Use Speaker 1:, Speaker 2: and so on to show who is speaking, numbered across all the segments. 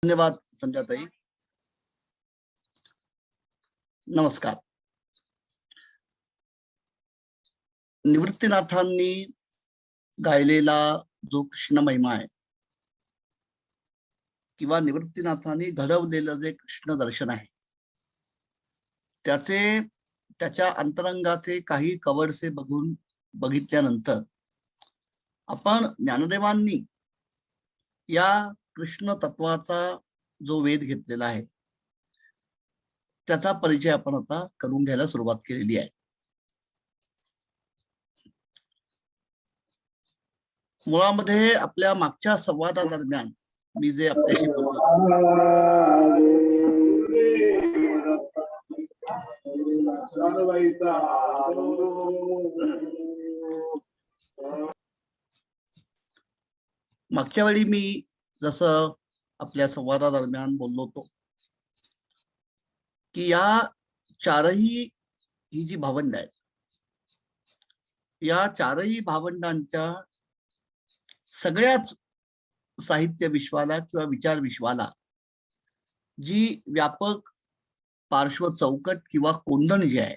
Speaker 1: धन्यवाद संध्याताई. नमस्कार. निवृत्तीनाथांनी गायलेला जो कृष्ण महिमा आहे किंवा निवृत्तीनाथांनी घडवलेलं जे कृष्ण दर्शन आहे त्याच्या अंतरंगाचे काही कवडसे बघितल्यानंतर आपण ज्ञानदेवांनी या कृष्ण तत्वाचा जो वेध घेतलेला आहे त्याचा परिचय आपण आता करून घ्यायला सुरुवात केलेली आहे. मुळामध्ये आपल्या मागच्या संवादादरम्यान मी जे आपल्याशी बोललो मागच्या वेळी मी जसं आपल्या संवादादरम्यान बोललो होतो की या चारही ही जी भावंड आहेत या चारही भावंडांच्या सगळ्याच साहित्य विश्वाला किंवा विचार विश्वाला जी व्यापक पार्श्व चौकट किंवा कोंदण जे आहे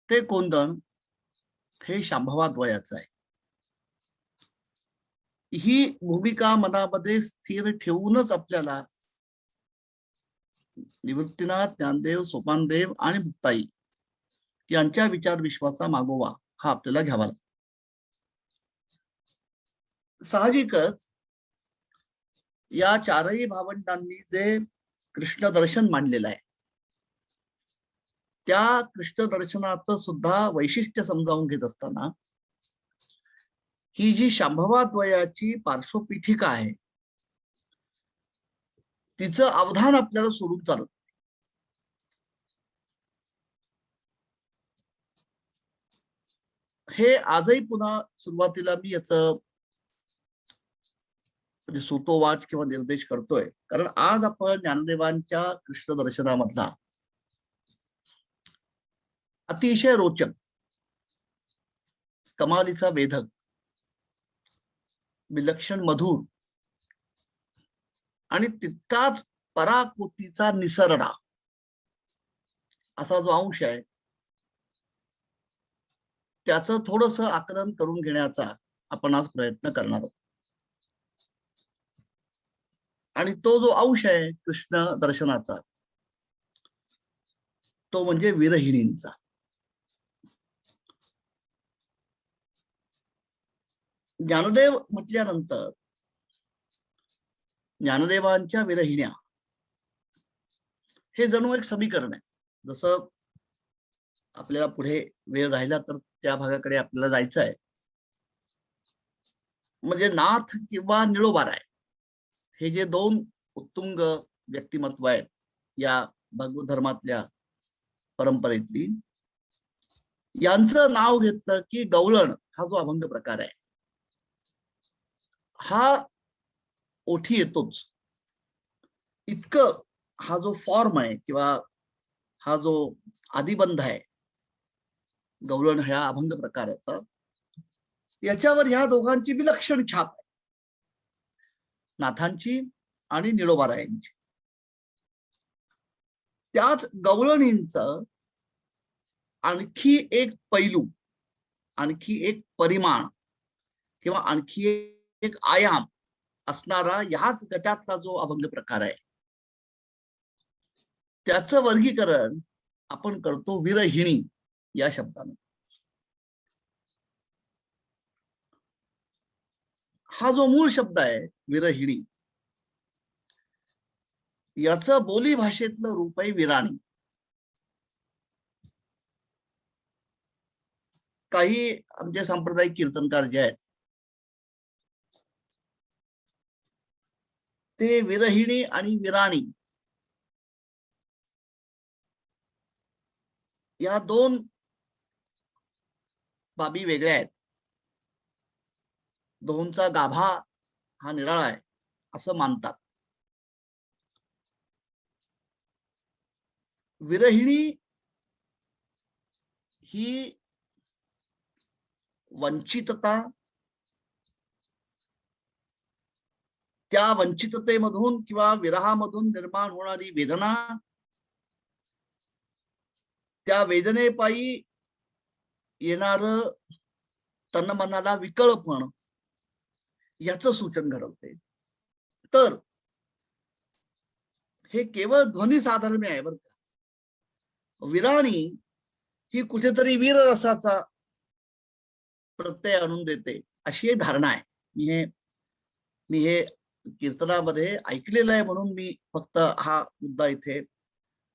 Speaker 1: ते कोंदण हे शांभवाद्वयाचं आहे. ही भूमिका मनामध्ये स्थिर ठेवूनच आपल्याला निवृत्तीनाथ, ज्ञानदेव, सोपानदेव आणि मुक्ताई यांच्या विचार विश्वाचा मागोवा हा आपल्याला घ्यावा लागतो. साहजिकच या चारही भावंडांनी जे कृष्ण दर्शन मांडलेलं आहे त्या कृष्ण दर्शनाचं सुद्धा वैशिष्ट्य समजावून घेत असताना ही जी शांभवाद्वयाची पार्श्वपीठिका आहे तिचं अवधान आपल्याला सोडून चालत. हे आजही पुन्हा सुरुवातीला मी याचं सूतोवाच किंवा निर्देश करतोय कारण आज आपण ज्ञानदेवांच्या कृष्ण दर्शनामधला अतिशय रोचक, कमालीचा वेधक, विलक्षण मधुर आणि तितकाच पराकोटीचा निसरडा असा जो अंश आहे त्याचं थोडस आकलन करून घेण्याचा आपण आज प्रयत्न करणार आहोत. आणि तो जो अंश आहे कृष्ण दर्शनाचा तो म्हणजे विरहिणींचा. ज्ञानदेव म्हटल्यानंतर ज्ञानदेवांच्या विरहिण्या हे जणू एक समीकरण आहे. जसं आपल्याला पुढे वेळ राहिला तर त्या भागाकडे आपल्याला जायचं आहे. म्हणजे नाथ किंवा निळोबाराय हे जे दोन उत्तुंग व्यक्तिमत्व आहेत या भगवत धर्मातल्या परंपरेतली यांचं नाव घेतलं की गवळण हा जो अभंग प्रकार आहे हा ओठी येतोच. इतकं हा जो फॉर्म आहे किंवा हा जो आदिबंध आहे गवळण ह्या अभंग प्रकाराचा याच्यावर ह्या दोघांची विलक्षण छाप आहे, नाथांची आणि निळोबारायांची. त्याच गवळणींचं आणखी एक पैलू, आणखी एक परिमाण किंवा आणखी एक आयाम असणारा ह्याच गटातला जो अभंग प्रकार आहे त्याचं वर्गीकरण आपण करतो विरहिणी या शब्दाने. हा जो मूळ शब्द आहे विरहिणी याचं बोली भाषेतलं रूप आहे विराणी. काही आमचे सांप्रदायिक कीर्तनकार जे आहेत ते विरहिणी आणि विराणी या दोन बाबी वेगळ्या आहेत. दोनचा गाभा हा निराळा आहे असं मानतात. विरहिणी ही वंचितता, त्या वंचिततेमधून किंवा विरहामधून निर्माण होणारी वेदना, त्या वेदनेपायी येणार तन मनाला विकळपण याचं सूचन घडवते. तर हे केवळ ध्वनी साधर्म्य आहे बरं का. विराणी ही कुठेतरी वीररसाचा प्रत्यय आणून देते अशी धारणा आहे. मी हे कीर्तनामध्ये ऐकलेलं आहे म्हणून मी फक्त हा मुद्दा इथे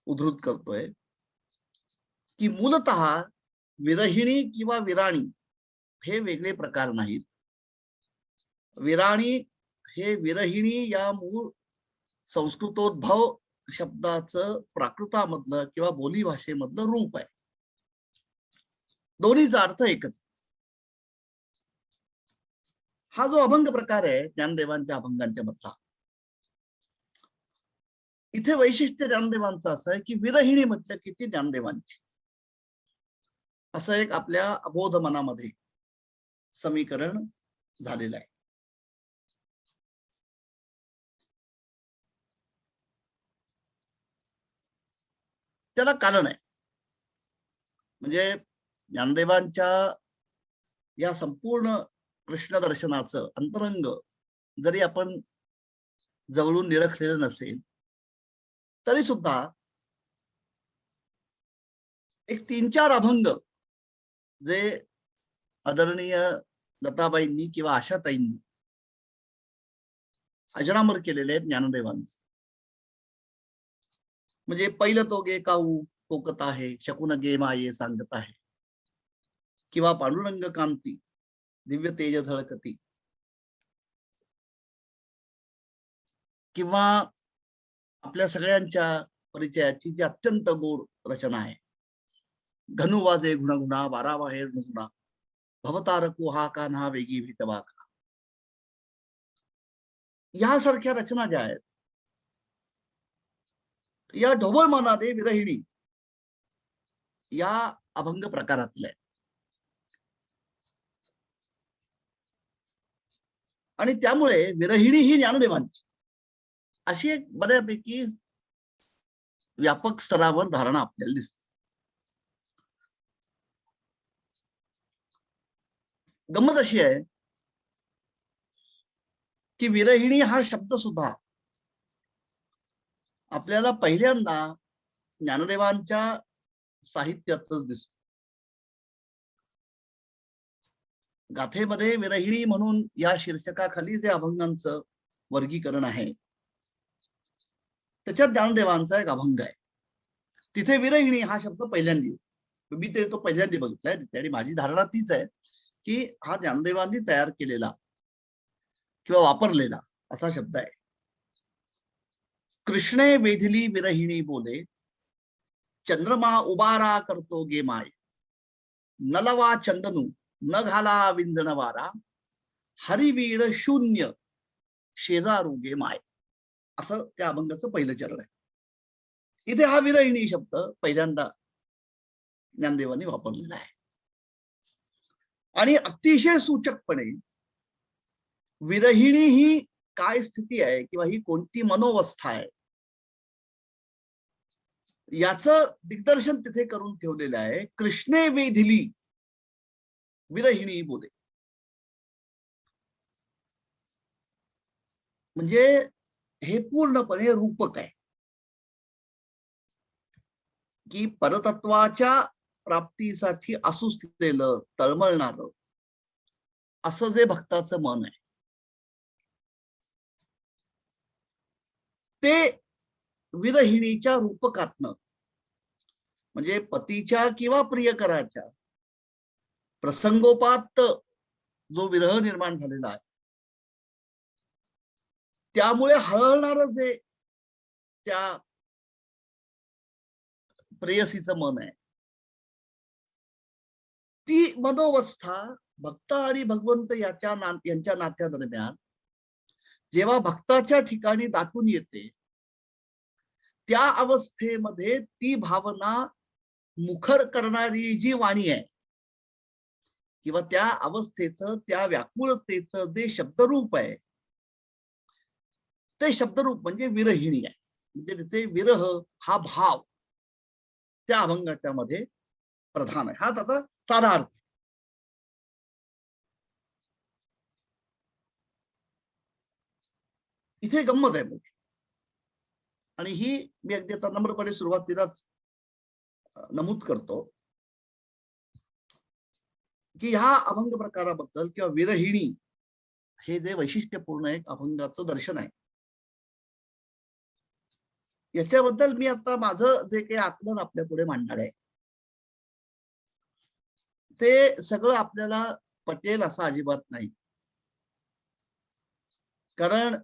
Speaker 1: उद्धृत करतोय की मूलतः विरहिणी किंवा विराणी हे वेगळे प्रकार नाहीत. विराणी हे विरहिणी या मूळ संस्कृतोद्भव शब्दाचं प्राकृतामधलं किंवा बोली भाषेमधलं रूप आहे. दोन्हीचा अर्थ एकच. हा जो अभंग प्रकार आहे ज्ञानदेवांच्या अभंगांच्या मधला, इथे वैशिष्ट्य ज्ञानदेवांचं असं आहे की विरहिणी म्हटलं की ती ज्ञानदेवांची, असं एक आपल्या अबोध मनामध्ये समीकरण झालेलं आहे. त्याला कारण आहे. म्हणजे ज्ञानदेवांच्या या संपूर्ण कृष्ण दर्शनाचं अंतरंग जरी आपण जवळून निरखलेलं नसेल तरी सुद्धा एक 3-4 अभंग जे आदरणीय लताबाईंनी किंवा आशाताईंनी अजरामर केलेले आहेत ज्ञानदेवांचे. म्हणजे पहिलं तो गे काऊ कोकत आहे, शकुन गे माये सांगत आहे, किंवा पांडुरंग कांती दिव्य तेज झळकती, किंवा आपल्या सगळ्यांच्या परिचयाची जी अत्यंत गोड रचना आहे, घनु वाजे घुणघुणा वारा बाहेर नुसुणा भवतारकू हा कान्हा वेगी भीतवा. यासारख्या रचना ज्या आहेत या ढोबळ मनाने विरहिणी या अभंग प्रकारातल्या, आणि त्यामुळे विरहिणी ही ज्ञानदेवांची अशी एक बऱ्यापैकी व्यापक स्तरावर धारणा आपल्याला दिसते. गंमत अशी आहे की विरहिणी हा शब्द सुद्धा आपल्याला पहिल्यांदा ज्ञानदेवांच्या साहित्यातच दिसतो. गाथेमध्ये विरहिणी म्हणून या शीर्षकाखाली जे अभंगांचं वर्गीकरण आहे त्याच्यात ज्ञानदेवांचा एक अभंग आहे. तिथे विरहिणी हा शब्द पहिल्यांदा, मी तो पहिल्यांदा बघितलाय आणि माझी धारणा तीच आहे की हा ज्ञानदेवांनी तयार केलेला किंवा वापरलेला असा शब्द आहे. कृष्णे वेधिली विरहिणी बोले, चंद्रमा उबारा करतो गे माय, नलवा चंदनू न घाला विंजण वारा, हरिवीर शून्य शेजारू गे माय, असं त्या अभंगाचं पहिलं चरण आहे. इथे हा विरहिणी शब्द पहिल्यांदा ज्ञानदेवांनी वापरलेला आहे. आणि अतिशय सूचकपणे विरहिणी ही काय स्थिती आहे किंवा ही कोणती मनोवस्था आहे याचं दिग्दर्शन तिथे करून ठेवलेलं आहे. कृष्णे वेधिली विरहिणी बोले, म्हणजे हे पूर्णपणे रूपक आहे की परतत्वाच्या प्राप्तीसाठी आसुसलेलं तळमळणारं असं जे भक्ताचं मन आहे ते विरहिणीच्या रूपकातनं, म्हणजे पतीच्या किंवा प्रियकराच्या प्रसंगोपात जो विरह निर्माण झालेला आहे त्यामुळे हळहळणारं जे त्या प्रेयसीचं मन आहे, ती मनोवस्था भक्त आणि भगवंत यांच्या नात्यादरम्यान जेव्हा भक्ताच्या ठिकाणी दाटून येते त्या अवस्थेमध्ये ती भावना मुखर करणारी जी वाणी आहे किंवा त्या अवस्थेचं त्या व्याकुळतेचं जे शब्दरूप आहे ते शब्दरूप म्हणजे विरहिणी आहे. म्हणजे तिथे विरह हा भाव त्या अभंगाच्या मध्ये प्रधान आहे. हा त्याचा साधा अर्थ. इथे गंमत आहे मोठी, आणि ही मी अगदी आता नम्रपणे सुरुवातीलाच नमूद करतो की ह्या अभंग प्रकाराबद्दल किंवा विरहिणी हे जे वैशिष्ट्यपूर्ण एक अभंगाचं दर्शन आहे, याच्याबद्दल मी आता माझं जे काही आकलन आपल्या पुढे मांडणार आहे ते सगळं आपल्याला पटेल असं अजिबात नाही. कारण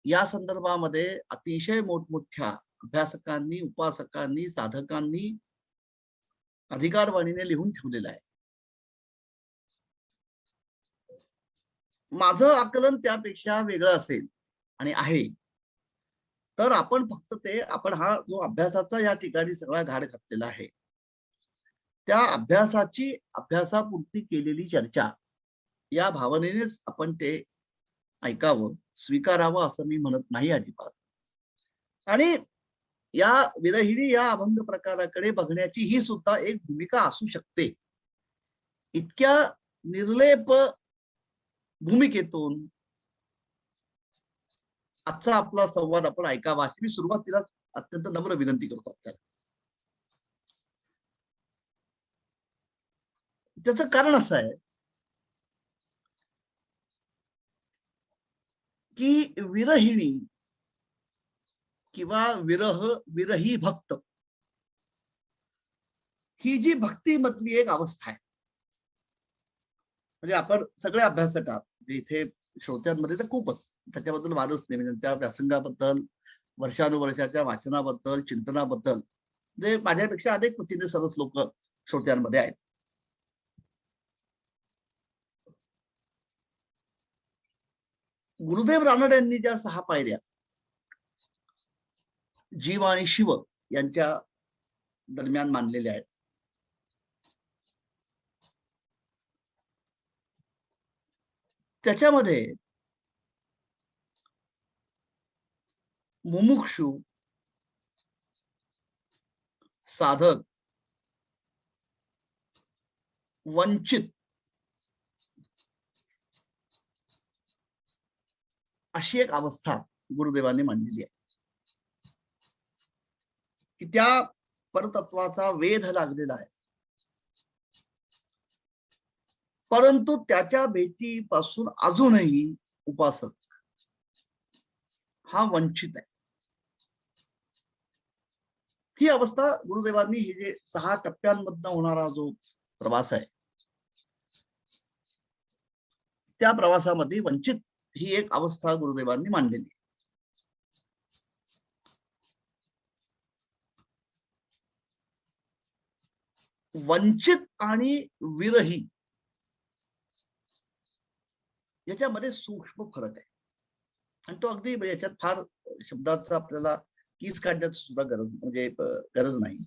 Speaker 1: या संदर्भामध्ये अतिशय मोठमोठ्या अभ्यासकांनी, उपासकांनी, साधकांनी अधिकारवाणीने लिहून ठेवलेलं आहे. माझं आकलन त्यापेक्षा वेगळं असेल आणि आहे. तर आपण फक्त ते आपण हा जो अभ्यासाचा या ठिकाणी सगळा घाट घातलेला आहे, त्या अभ्यासाची अभ्यासापुरती केलेली चर्चा या भावनेनेच आपण ते ऐकावं, स्वीकारावं असं मी म्हणत नाही अजिबात. आणि या विरहिणी या अभंग प्रकाराकडे बघण्याची ही सुद्धा एक भूमिका असू शकते. इतक्या निर्लेप भूमिकेतून आजचा आपला संवाद आपण ऐकावा अशी मी सुरुवातीलाच अत्यंत नम्र विनंती करतो आपल्याला. त्याचं कारण असं आहे की विरहिणी किंवा विरही भक्त ही जी भक्तीमधली एक अवस्था आहे. म्हणजे आपण सगळे अभ्यासक आहात इथे, श्रोत्यांमध्ये तर खूपच, त्याच्याबद्दल वादच नाही. म्हणजे त्या व्यासंगाबद्दल, वर्षानुवर्षाच्या वाचनाबद्दल, चिंतनाबद्दल जे माझ्यापेक्षा अनेक पटीने सरस लोक श्रोत्यांमध्ये आहेत. गुरुदेव रानडे यांनी ज्या 6 पायऱ्या जीव आणि शिव यांच्या दरम्यान मानलेल्या आहेत, त्याच्यामध्ये मुमुक्षु, साधक, वंचित अशी एक अवस्था गुरुदेवांनी मांडलेली आहे की त्या परतत्वाचा वेध लागलेला आहे, परंतु त्याच्या भेटीपासून अजूनही उपासक हा वंचित आहे. ही अवस्था गुरुदेवांनी, हे जे 6 टप्प्यांमधनं होणारा जो प्रवास आहे, त्या प्रवासामध्ये वंचित ही एक अवस्था गुरुदेवांनी मांडलेली. वंचित आणि विरही याच्यामध्ये सूक्ष्म फरक आहे, आणि तो अगदी याच्यात फार शब्दाचा आपल्याला कीस काढण्याची सुद्धा गरज नाही.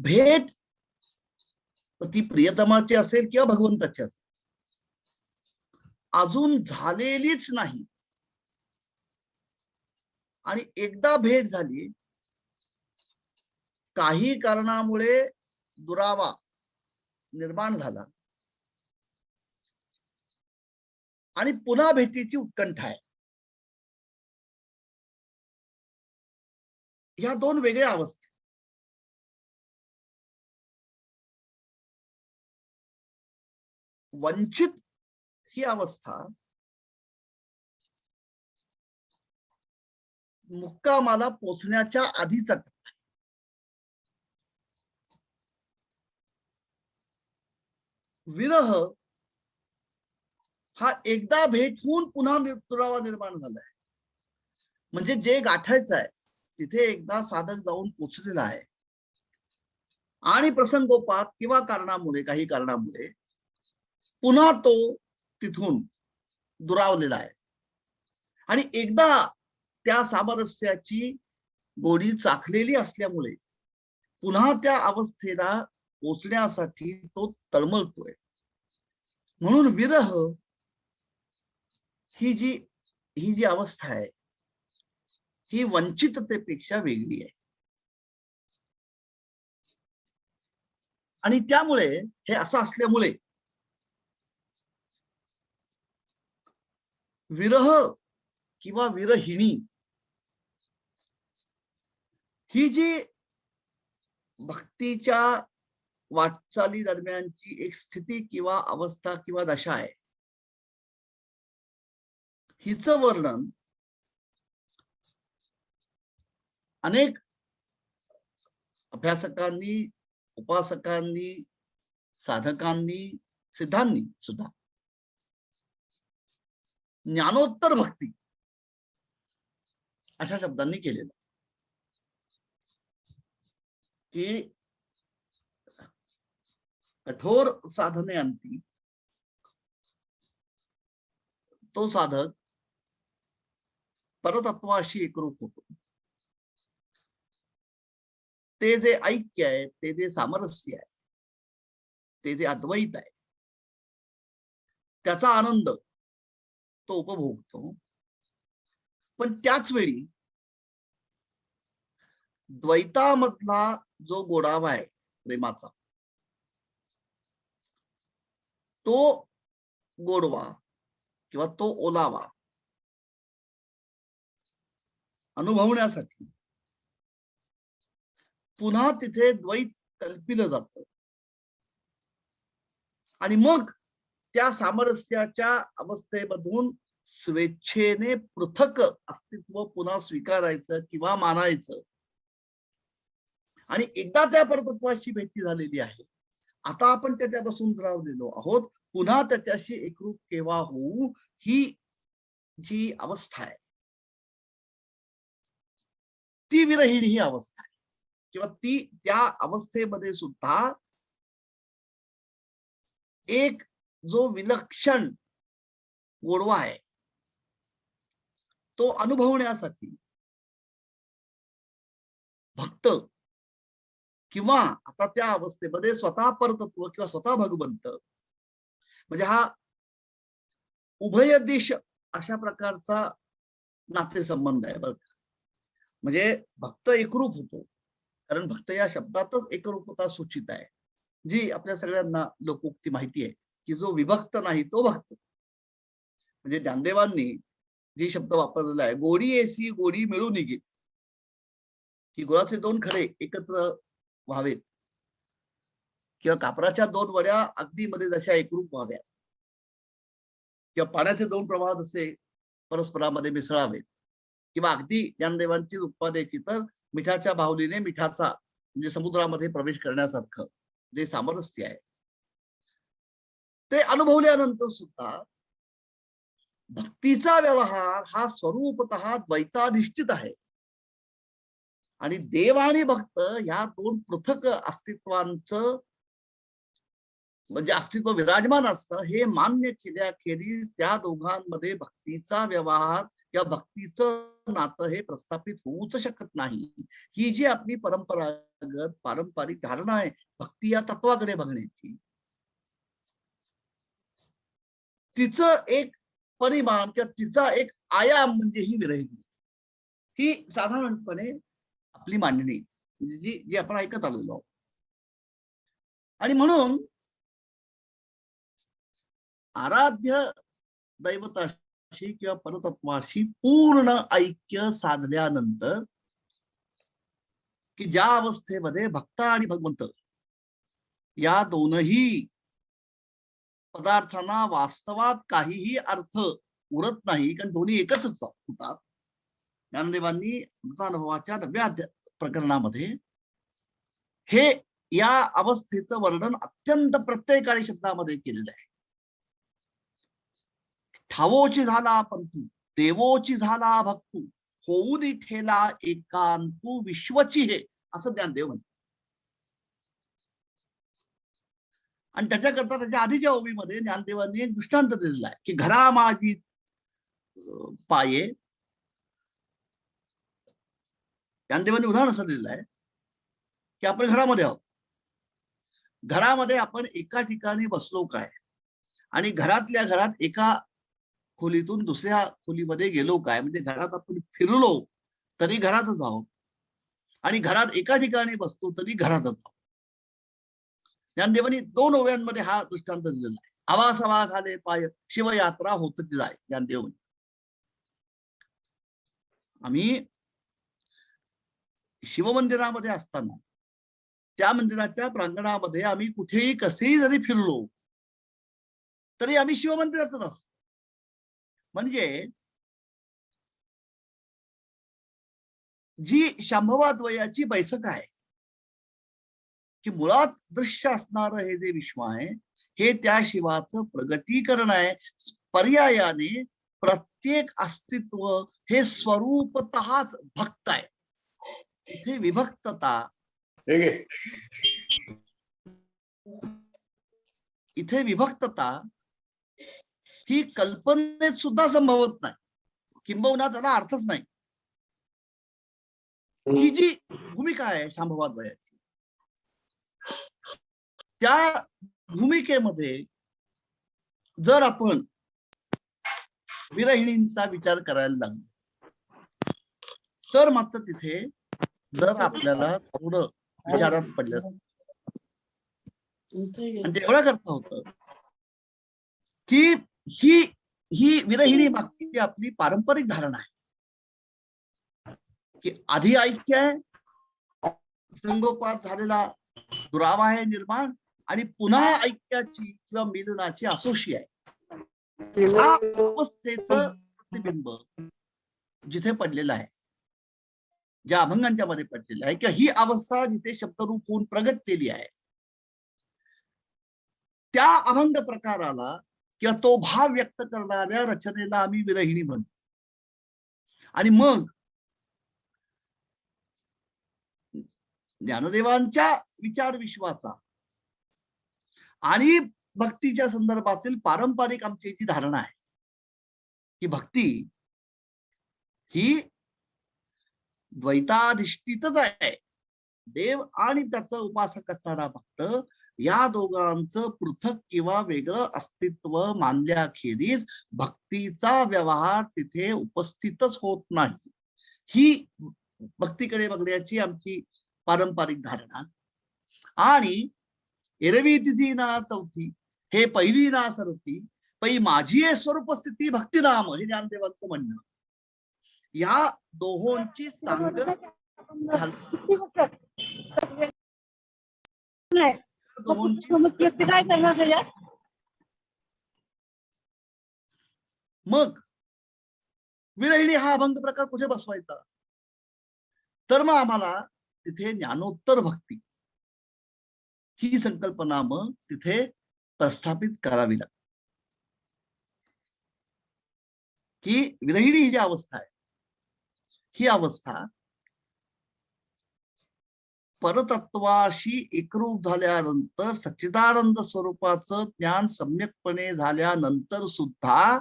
Speaker 1: भेट ती प्रियतमाची असेल किंवा भगवंताची असेल, अजून झालेलीच नाही, आणि एकदा भेट झाली, काही कारणामुळे दुरावा निर्माण झाला आणि पुन्हा भेटीची उत्कंठा आहे. ह्या 2 वेगळ्या अवस्था. वंचित ही अवस्था मुक्कामाला पोचण्याच्या आधीचा टप्पा. विरह हा एकदा भेट होऊन पुन्हा दुरावा निर्माण झालाय, म्हणजे जे गाठायचं आहे तिथे एकदा साधक जाऊन पोचलेला आहे, आणि प्रसंगोपात किंवा कारणामुळे, काही कारणामुळे पुन्हा तो तिथून दुरावलेला आहे, आणि एकदा त्या सामरस्याची गोडी चाखलेली असल्यामुळे पुन्हा त्या अवस्थेला पोचण्यासाठी तो तळमळतोय. म्हणून विरह ही जी अवस्था आहे ही वंचिततेपेक्षा वेगळी आहे. आणि त्यामुळे हे असं असल्यामुळे विरह किंवा विरहिणी ही जी भक्तीच्या वाटचाली दरम्यानची एक स्थिती किंवा अवस्था किंवा दशा आहे, हिचं वर्णन अनेक अभ्यासकांनी, उपासकांनी, साधकांनी, सिद्धांनी सुद्धा ज्ञानोत्तर भक्ती अशा शब्दांनी केलेलं, की कठोर साधने अंती तो साधक परतत्वाशी एकरूप होतो. ते जे ऐक्य आहे, ते जे सामरस्य आहे, ते जे अद्वैत आहे, त्याचा आनंद तो उपभोगतो. पण त्याच वेळी द्वैतामधला जो गोडावा आहे प्रेमाचा, तो गोडवा किंवा तो ओलावा अनुभवण्यासाठी पुन्हा तिथे द्वैत कल्पिलं जातं. आणि मग त्या सामरस्याच्या अवस्थेमधून स्वेच्छेने पृथक अस्तित्व पुन्हा स्वीकारायचं किंवा मानायचं. आणि एकदा त्या परतत्वाची भेटी झालेली आहे, आता आपण त्याच्यापासून रावलेलो आहोत, पुन्हा त्याच्याशी एकरूप केव्हा होऊ, ही जी अवस्था आहे ती विरहिणी ही अवस्था आहे. किंवा ती त्या अवस्थेमध्ये सुद्धा एक जो विलक्षण गोडवा आहे तो अनुभवण्यासाठी भक्त किंवा आता त्या अवस्थेमध्ये स्वतः परतत्व किंवा स्वतः भगवंत, म्हणजे हा उभय दिश अशा प्रकारचा नातेसंबंध आहे बरं. म्हणजे भक्त एकरूप होतो, कारण भक्त या शब्दातच एकरूपता सूचित आहे, जी आपल्या सगळ्यांना लोकोक्ती माहिती आहे, की जो विभक्त नाही तो भक्त. म्हणजे ज्ञानदेवांनी जी शब्द वापरलेला आहे, गोडी एसी गोडी मिळून निघेल, की गुळाचे दोन खडे एकत्र व्हावेत किंवा कापराच्या दोन वड्या अगदी मध्ये जशा एकरूप व्हाव्यात, किंवा पाण्याचे दोन प्रवाह जसे परस्परामध्ये मिसळावेत, किंवा अगदी ज्ञानदेवांची उत्पाद्याची तर मिठाच्या बाहुलीने मिठाचा म्हणजे समुद्रामध्ये प्रवेश करण्यासारखं जे सामरस्य आहे ते अनुभवल्यानंतर सुद्धा भक्तीचा व्यवहार हा स्वरूपतः द्वैताधिष्ठित आहे. आणि देव आणि भक्त या दोन पृथक अस्तित्वांचं म्हणजे अस्तित्व विराजमान असतं हे मान्य केल्याखेरीज त्या दोघांमध्ये भक्तीचा व्यवहार किंवा भक्तीचं नातं हे प्रस्थापित होऊच शकत नाही. ही जी आपली परंपरागत पारंपरिक धारणा आहे भक्ती या तत्वाकडे बघण्याची, तिचं एक परिमाण किंवा तिचा एक आयाम म्हणजे ही विरहिणी, ही साधारणपणे आपली मांडणी म्हणजे जी आपण ऐकत आलेलो आहोत. आणि म्हणून आराध्य दैवताशी किंवा परतत्वाशी पूर्ण ऐक्य साधल्यानंतर, की ज्या अवस्थेमध्ये भक्त आणि भगवंत या दोनही पदार्थांना वास्तवात काहीही अर्थ उरत नाही, कारण दोन्ही एकच होतात. ज्ञानदेवांनी अमृतानुभवाच्या 9व्या प्रकरणामध्ये हे या अवस्थेचं वर्णन अत्यंत प्रत्ययकारी शब्दामध्ये केलेलं आहे. ठावोची झाला पंतू, देवोची झाला भक्तू, होऊन ठेला एकांतू विश्वची हे, असं ज्ञानदेव म्हणतात. आणि त्याच्याकरता त्याच्या आधीच्या ओवीमध्ये ज्ञानदेवांनी एक दृष्टांत दिलेला आहे, की घरा माझी पाये. ज्ञानदेवांनी उदाहरण असं दिलेलं आहे की आपण घरामध्ये आहोत, घरामध्ये आपण एका ठिकाणी बसलो काय, आणि घरातल्या घरात एका खोलीतून दुसऱ्या खोलीमध्ये गेलो काय, म्हणजे घरात आपण फिरलो तरी घरातच आहोत आणि घरात एका ठिकाणी बसतो तरी घरातच आहोत. ज्ञानदेवांनी 2 ओव्यांमध्ये हा दृष्टांत दिलेला आहे. आवासवा घाले पाय शिवयात्रा होतच जाय. ज्ञानदेव आम्ही शिवमंदिरामध्ये असताना त्या मंदिराच्या प्रांगणामध्ये आम्ही कुठेही कसेही जरी फिरलो तरी आम्ही शिवमंदिरातच असतो. म्हणजे जी शांभवाद्वयाची बैठक आहे की मुळात दृश्य असणारं हे जे विश्व आहे हे त्या शिवाचं प्रगतीकरण आहे. पर्यायाने प्रत्येक अस्तित्व हे स्वरूपतःच भक्त आहे. इथे विभक्तता ही कल्पनेत सुद्धा संभवत नाही, किंबहुना त्याला अर्थच नाही. ही जी भूमिका आहे शांभवाद्वयाची, त्या भूमिकेमध्ये जर आपण विरहिणींचा विचार करायला लागलो तर मात्र तिथे जर आपल्याला थोडं विचारात पडलं आणि ते एवढं करता होतं की ही विरहिणी मागची आपली पारंपरिक धारणा आहे की आधी ऐक्य आहे, संगोपात झालेला दुरावा आहे निर्माण, आणि पुन्हा ऐक्याची किंवा मिलनाची असोशी आहे. या अवस्थेचं प्रतिबिंब जिथे पडलेलं आहे, ज्या अभंगांच्या मध्ये पडलेलं आहे, किंवा ही अवस्था जिथे शब्दरूप होऊन प्रगट केली आहे, त्या अभंग प्रकाराला किंवा तो भाव व्यक्त करणाऱ्या रचनेला आम्ही विरहिणी म्हणतो. आणि मग ज्ञानदेवांच्या विचार विश्वाचा आणि भक्तीच्या संदर्भातील पारंपरिक आमची जी धारणा आहे की भक्ती ही द्वैताधिष्ठितच आहे. देव आणि त्याचा उपासक असणारा भक्त या दोघांचं पृथक किंवा वेगळं अस्तित्व मानल्याखेरीज भक्तीचा व्यवहार तिथे उपस्थितच होत नाही. ही भक्तीकडे बघण्याची आमची पारंपरिक धारणा. आणि एरवी तिथी ना चौथी हे पहिली ना सरती पै माझी स्वरूप स्थिती भक्तिनाम हे ज्ञानदेवांचं म्हणणं. या दोहोंची सांगत मग विरहिणी हा अभंग प्रकार कुठे बसवायचा, तर मग आम्हाला तिथे ज्ञानोत्तर भक्ती ही संकल्पना मग तिथे प्रस्थापित करावी लागते. की विरहिणी ही जी अवस्था आहे ही अवस्था परतत्वाशी एकरूप झाल्यानंतर सच्चिदानंद स्वरूपाचं ज्ञान सम्यकपणे झाल्यानंतर सुद्धा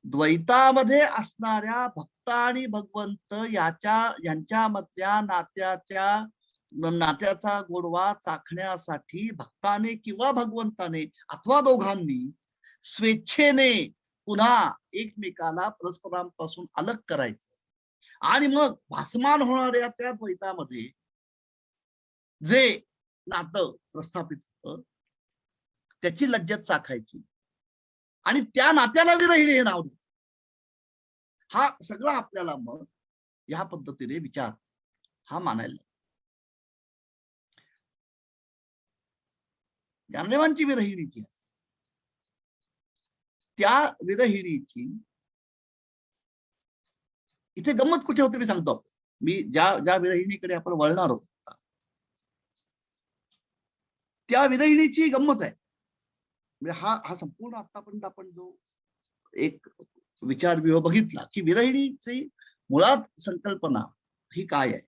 Speaker 1: द्वैतामध्ये असणाऱ्या भक्त आणि भगवंत यांच्यामधल्या नात्याचा गोडवा चाखण्यासाठी भक्ताने किंवा भगवंताने अथवा दोघांनी स्वेच्छेने पुन्हा एकमेकाला परस्परांपासून अलग करायचं आणि मग भासमान होणाऱ्या त्या द्वैतामध्ये जे नातं प्रस्थापित होतं त्याची लज्जत चाखायची आणि त्या नात्याला विरहिणी हे नाव देत. हा सगळा आपल्याला मग या पद्धतीने विचार हा मानायला. ज्ञानदेवांची विरहिणी जी आहे त्या विरहिणीची इथे गंमत कुठे होते मी सांगतो. मी ज्या विरहिणीकडे आपण वळणार आहोत त्या विरहिणीची गंमत आहे. म्हणजे हा संपूर्ण आतापर्यंत आपण जो एक विचार बघितला की विरहिणीची मुळात संकल्पना ही काय आहे.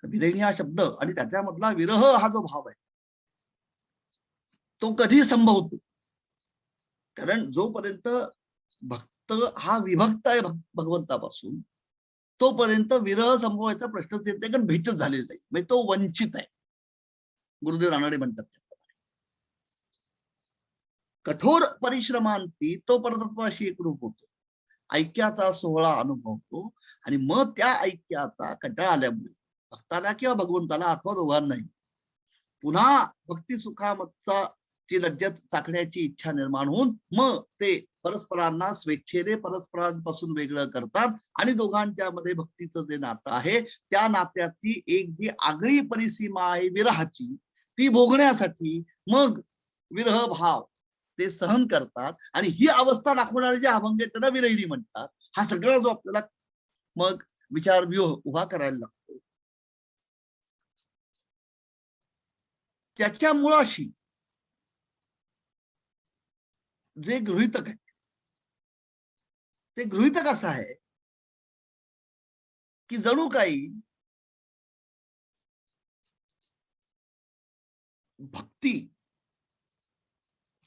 Speaker 1: विरहिणी हा शब्द आणि त्याच्यामधला विरह हा जो भाव आहे तो कधी संभवतो, कारण जोपर्यंत भक्त हा विभक्त आहे भगवंतापासून तोपर्यंत विरह संभवायचा प्रश्नच येत नाही, कारण भेटच झालेला नाही, म्हणजे तो वंचित आहे. गुरुदेव रानडे म्हणतात. कठोर परिश्रमांती तो परतत्वाशी एकरूप होतो, ऐक्याचा सोहळा अनुभवतो आणि मग त्या ऐक्याचा कंटाळा आल्यामुळे भक्ताला किंवा भगवंताला अथवा दोघांनाही पुन्हा भक्ती सुखामतचा ची लज्जत चाखण्याची इच्छा निर्माण होऊन मग ते परस्परांना स्वेच्छेने परस्परांपासून वेगळं करतात आणि दोघांच्या मध्ये भक्तीचं जे नातं आहे त्या नात्याची एक जी आगळी परिसीमा आहे विरहाची, ती भोगण्यासाठी मग विरह भाव ते सहन करतात आणि ही अवस्था दाखवणारे जे अभंग आहेत त्यांना विरहिणी म्हणतात. हा सगळा जो आपल्याला मग विचार व्यूह उभा करायला लागतो त्याच्या मुळाशी जे गृहीतक आहे ते गृहीतक असं आहे की जणू काही भक्ती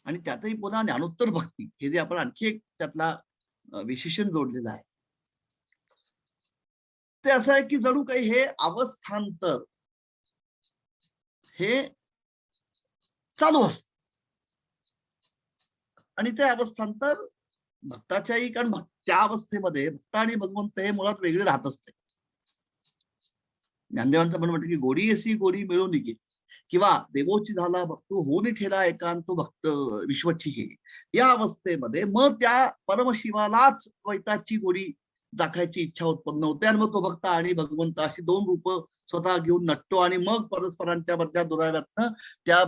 Speaker 1: आणि त्यातही पुन्हा ज्ञानोत्तर भक्ती हे जे आपण आणखी एक त्यातला विशेषण जोडलेलं आहे ते असं आहे की जणू काही हे अवस्थांतर हे चालू असत आणि ते अवस्थांतर भक्ताच्याही, कारण त्या अवस्थेमध्ये भक्त आणि भगवंत हे मुळात वेगळे राहत असते. ज्ञानदेवांचं पण म्हणतं की गोडी अशी गोडी मिळून गेली किंवा देवोची झाला भक्त होऊन ठेला एकांत भक्त विश्वची हे, या अवस्थेमध्ये मग त्या परमशिवालाच द्वैताची गोडी दाखायची इच्छा उत्पन्न होते आणि मग तो भक्त आणि भगवंत अशी दोन रूप स्वतः घेऊन नटतो आणि मग परस्परांच्या मधल्या दुराव्यातनं त्या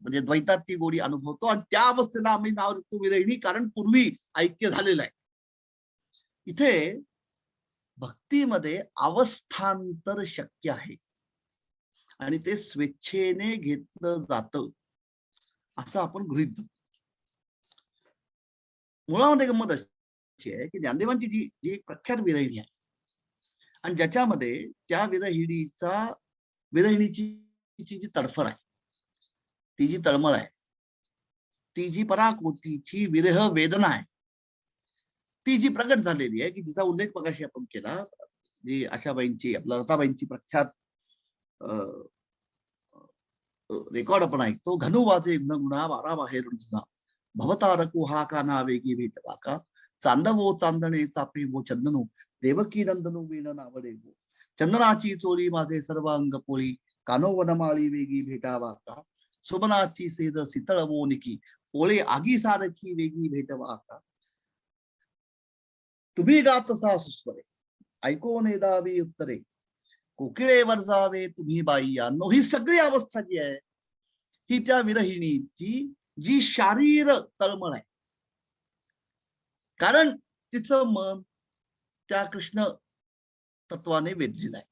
Speaker 1: म्हणजे द्वैताची गोडी अनुभवतो आणि त्या अवस्थेला आम्ही नाव देतो विरहिणी, कारण पूर्वी ऐक्य झालेलं आहे. इथे भक्तीमध्ये अवस्थांतर शक्य आहे आणि ते स्वेच्छेने घेतलं जातं असं आपण गृहीत धरतो. मुळामध्ये गंमत अशी आहे की ज्ञानदेवांची जी जी एक प्रख्यात विरहिणी आहे आणि ज्याच्यामध्ये त्या विरहिणीची जी तडफड आहे, ती जी तळमळ आहे, ती जी पराकोटीची विरह वेदना आहे, ती जी प्रकट झालेली आहे की जिचा उल्लेख मगाशी आपण केला, जी आशाबाईंची आपल्या लताबाईंची प्रख्यात रेकॉर्ड आपण ऐकतो, घनुवाचे गुणा वारा बाहेर जुना भवतारकू हा काना वेगी भेटवा का चांदवो चांदणे चापे वो चंदनो देवकी नंदनो वीण नावडे गो चंदनाची चोळी माझे सर्व अंग पोळी कानो वनमाळी वेगी भेटावा का सुमनाची सेज शीतळ वो निकी ओळे आगी सारखी वेगी भेटवा का तुम्ही गात सा सुस्वरे ऐको नेदावी उत्तरे कोकिळे वर्जावे तुम्ही बाई यानो, ही सगळी अवस्था जी आहे ही त्या विरहिणीची जी शारीर तळमळ आहे, कारण तिचं मन त्या कृष्ण तत्वाने वेधलेलं आहे.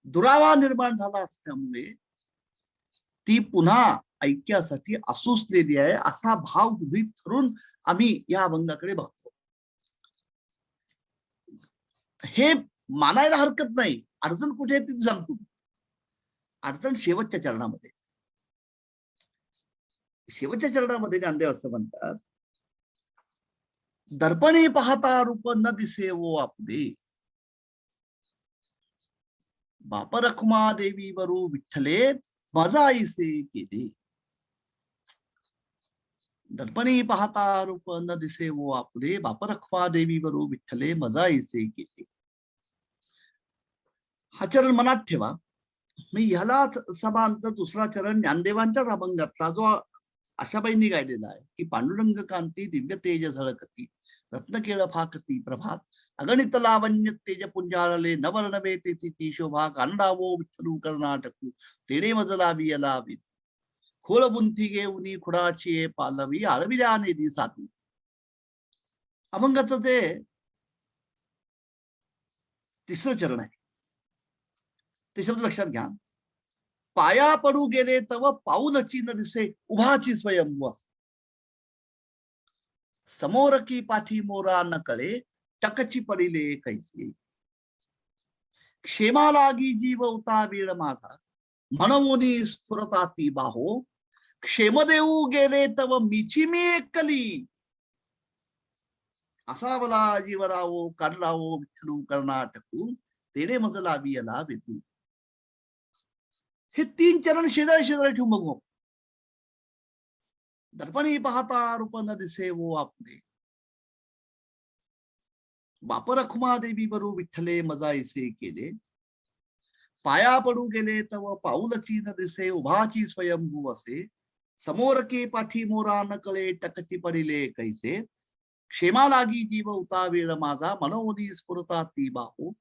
Speaker 1: दुरावा निर्माण झाला असल्यामुळे ती पुन्हा ऐक्यासाठी आसुसलेली आहे असा भाव गृहीत धरून आम्ही या अभंगाकडे बघतो. हे मानायला हरकत नाही. अडचण कुठे आहे ती सांगतो. अडचण शेवटच्या चरणामध्ये. शेवटच्या चरणामध्ये ज्ञानदेव असं म्हणतात, दर्पणी पाहता रूप न दिसे वो आपले बाप रखुमा देवी वरू विठ्ठले माझा आईसे केले. दर्पणी पाहता रूप न दिसे वो आपले बाप रखुमा देवी वरू विठ्ठले मजा आईसे केले. हा चरण मनात ठेवा. मी ह्यालाच समांतर दुसरा चरण ज्ञानदेवांच्याच अभंगातला जो आशाबाईंनी गायलेला आहे की पांडुरंग कांती दिव्य तेज झळकती रत्नकेळ फाकती प्रभात अगणित लावण्य तेज पुंजारले नवरनवे तेथी शोभा कानडावो विठ्ठलू कर्नाटकू तेडे मजलावी अलावी खोळ बुंथी घेऊनी खुडाची पालवी आळविल्याने दिसातू. अभंगाचं ते तिसरं चरण आहे. ते शब्द लक्षात घ्या. पाया पडू गेले तव पाऊलची न दिसे उभाची स्वयंवा समोर की पाठी मोरा न कळे टकची पडिले कैसे क्षेमा लागी जीव उता वेळ माझा म्हणून स्फुरताती बाहो क्षेम देऊ गेले तव मीची मी एकली असा मला जीवरावो करलावो विठ्ठलू कर्नाटकू तेने मजलावी याला वेचू. हे 3 चरण शेजारी शेजारी ठेवून बघू. दर्पणी पाहता रूप न दिसे वो आपले, बाप रखुमा देवी बरू विठ्ठले मजा ऐसे केले, पाया पडू गेले तव पाऊलची न दिसे उभाची स्वयंभू असे, समोर के पाठी मोरा न कळे टकची पडिले कैसे, क्षेमा लागी जीव उता वेळ माझा मनोनी स्फुरता ती बाहू,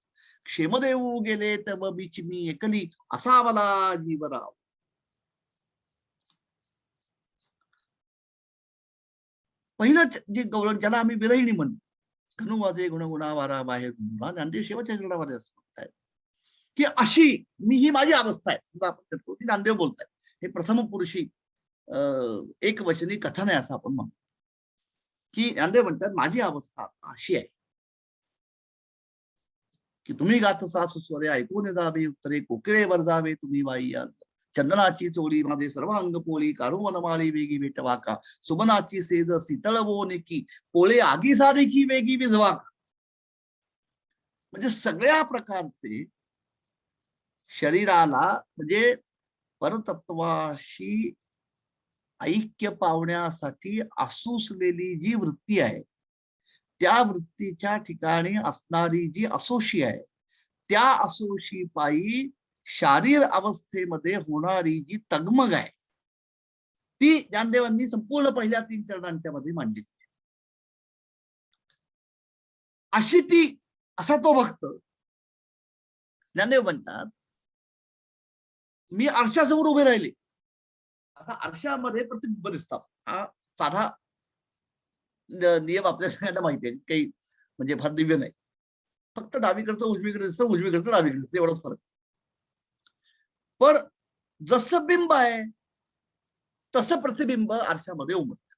Speaker 1: क्षेम देऊ गेले तव बीच मी एकली असा मला जीवराव. पहिलं जे गवळण ज्याला आम्ही विरहिणी म्हणतो, घनु वाजे गुणगुणा वारा बाहेर गुणा, ज्ञानदेव शेवटच्या गडामध्ये असं म्हणतायत की अशी मी ही माझी अवस्था आहे. समजा आपण ती ज्ञानदेव बोलतायत. हे प्रथम पुरुषी एक वचनी कथन आहे असं आपण म्हणतो की ज्ञानदेव म्हणतात माझी अवस्था अशी आहे की तुम्ही गात सुस्वरे ऐकून जावे उत्तरे कोकिळे वर जावे तुम्ही बाई चंदनाची चोळी माझे सर्व अंग पोळी कारू वनमाळी वेगी भेटवा का, सुमनाची सेज शीतळ नेकी पोळे आगी सादेखी वेगी विझवा का. म्हणजे सगळ्या प्रकारचे शरीराला म्हणजे परतत्वाशी ऐक्य पावण्यासाठी आसुसलेली जी वृत्ती आहे, त्या वृत्तीच्या ठिकाणी असणारी जी असोशी आहे, त्या असोशी पायी शारीर अवस्थेमध्ये होणारी जी तगमग आहे, ती ज्ञानदेवांनी संपूर्ण पहिल्या 3 चरणांच्या मध्ये मांडली. अशी ती असा तो भक्त. ज्ञानदेव म्हणतात मी आरशासमोर उभे राहिले. आता आरशामध्ये प्रतिबिंब दिसतात. हा साधा नियम आपल्या सगळ्यांना माहिती आहे, काही म्हणजे फार दिव्य नाही. फक्त डावीकडचं उजवीकडे दिसतं, उजवीकडचं डावीकडे दिसतं, एवढाच फरक. पण जसं बिंब आहे तसं प्रतिबिंब आरशामध्ये उमटतं.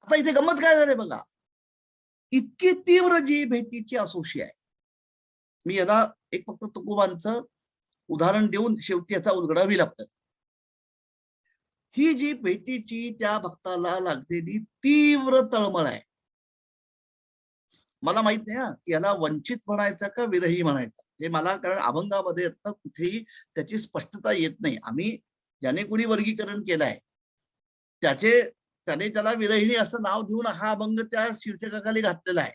Speaker 1: आता इथे गंमत काय झाली बघा, इतकी तीव्र जी भेटीची असोशी आहे. मी याला एक फक्त तुकोबांचं उदाहरण देऊन शेवटी याचा उलगडा होईल आपल्याला. ही जी भेटीची त्या भक्ताला लागलेली तीव्र तळमळ आहे. मला माहित नाही की याला वंचित म्हणायचं का विरही म्हणायचं, हे मला, कारण अभंगामध्ये आता कुठेही त्याची स्पष्टता येत नाही. आम्ही ज्याने कोणी वर्गीकरण केलंय त्याने त्याला विरहिणी असं नाव देऊन हा अभंग त्या शीर्षकाखाली घातलेला आहे.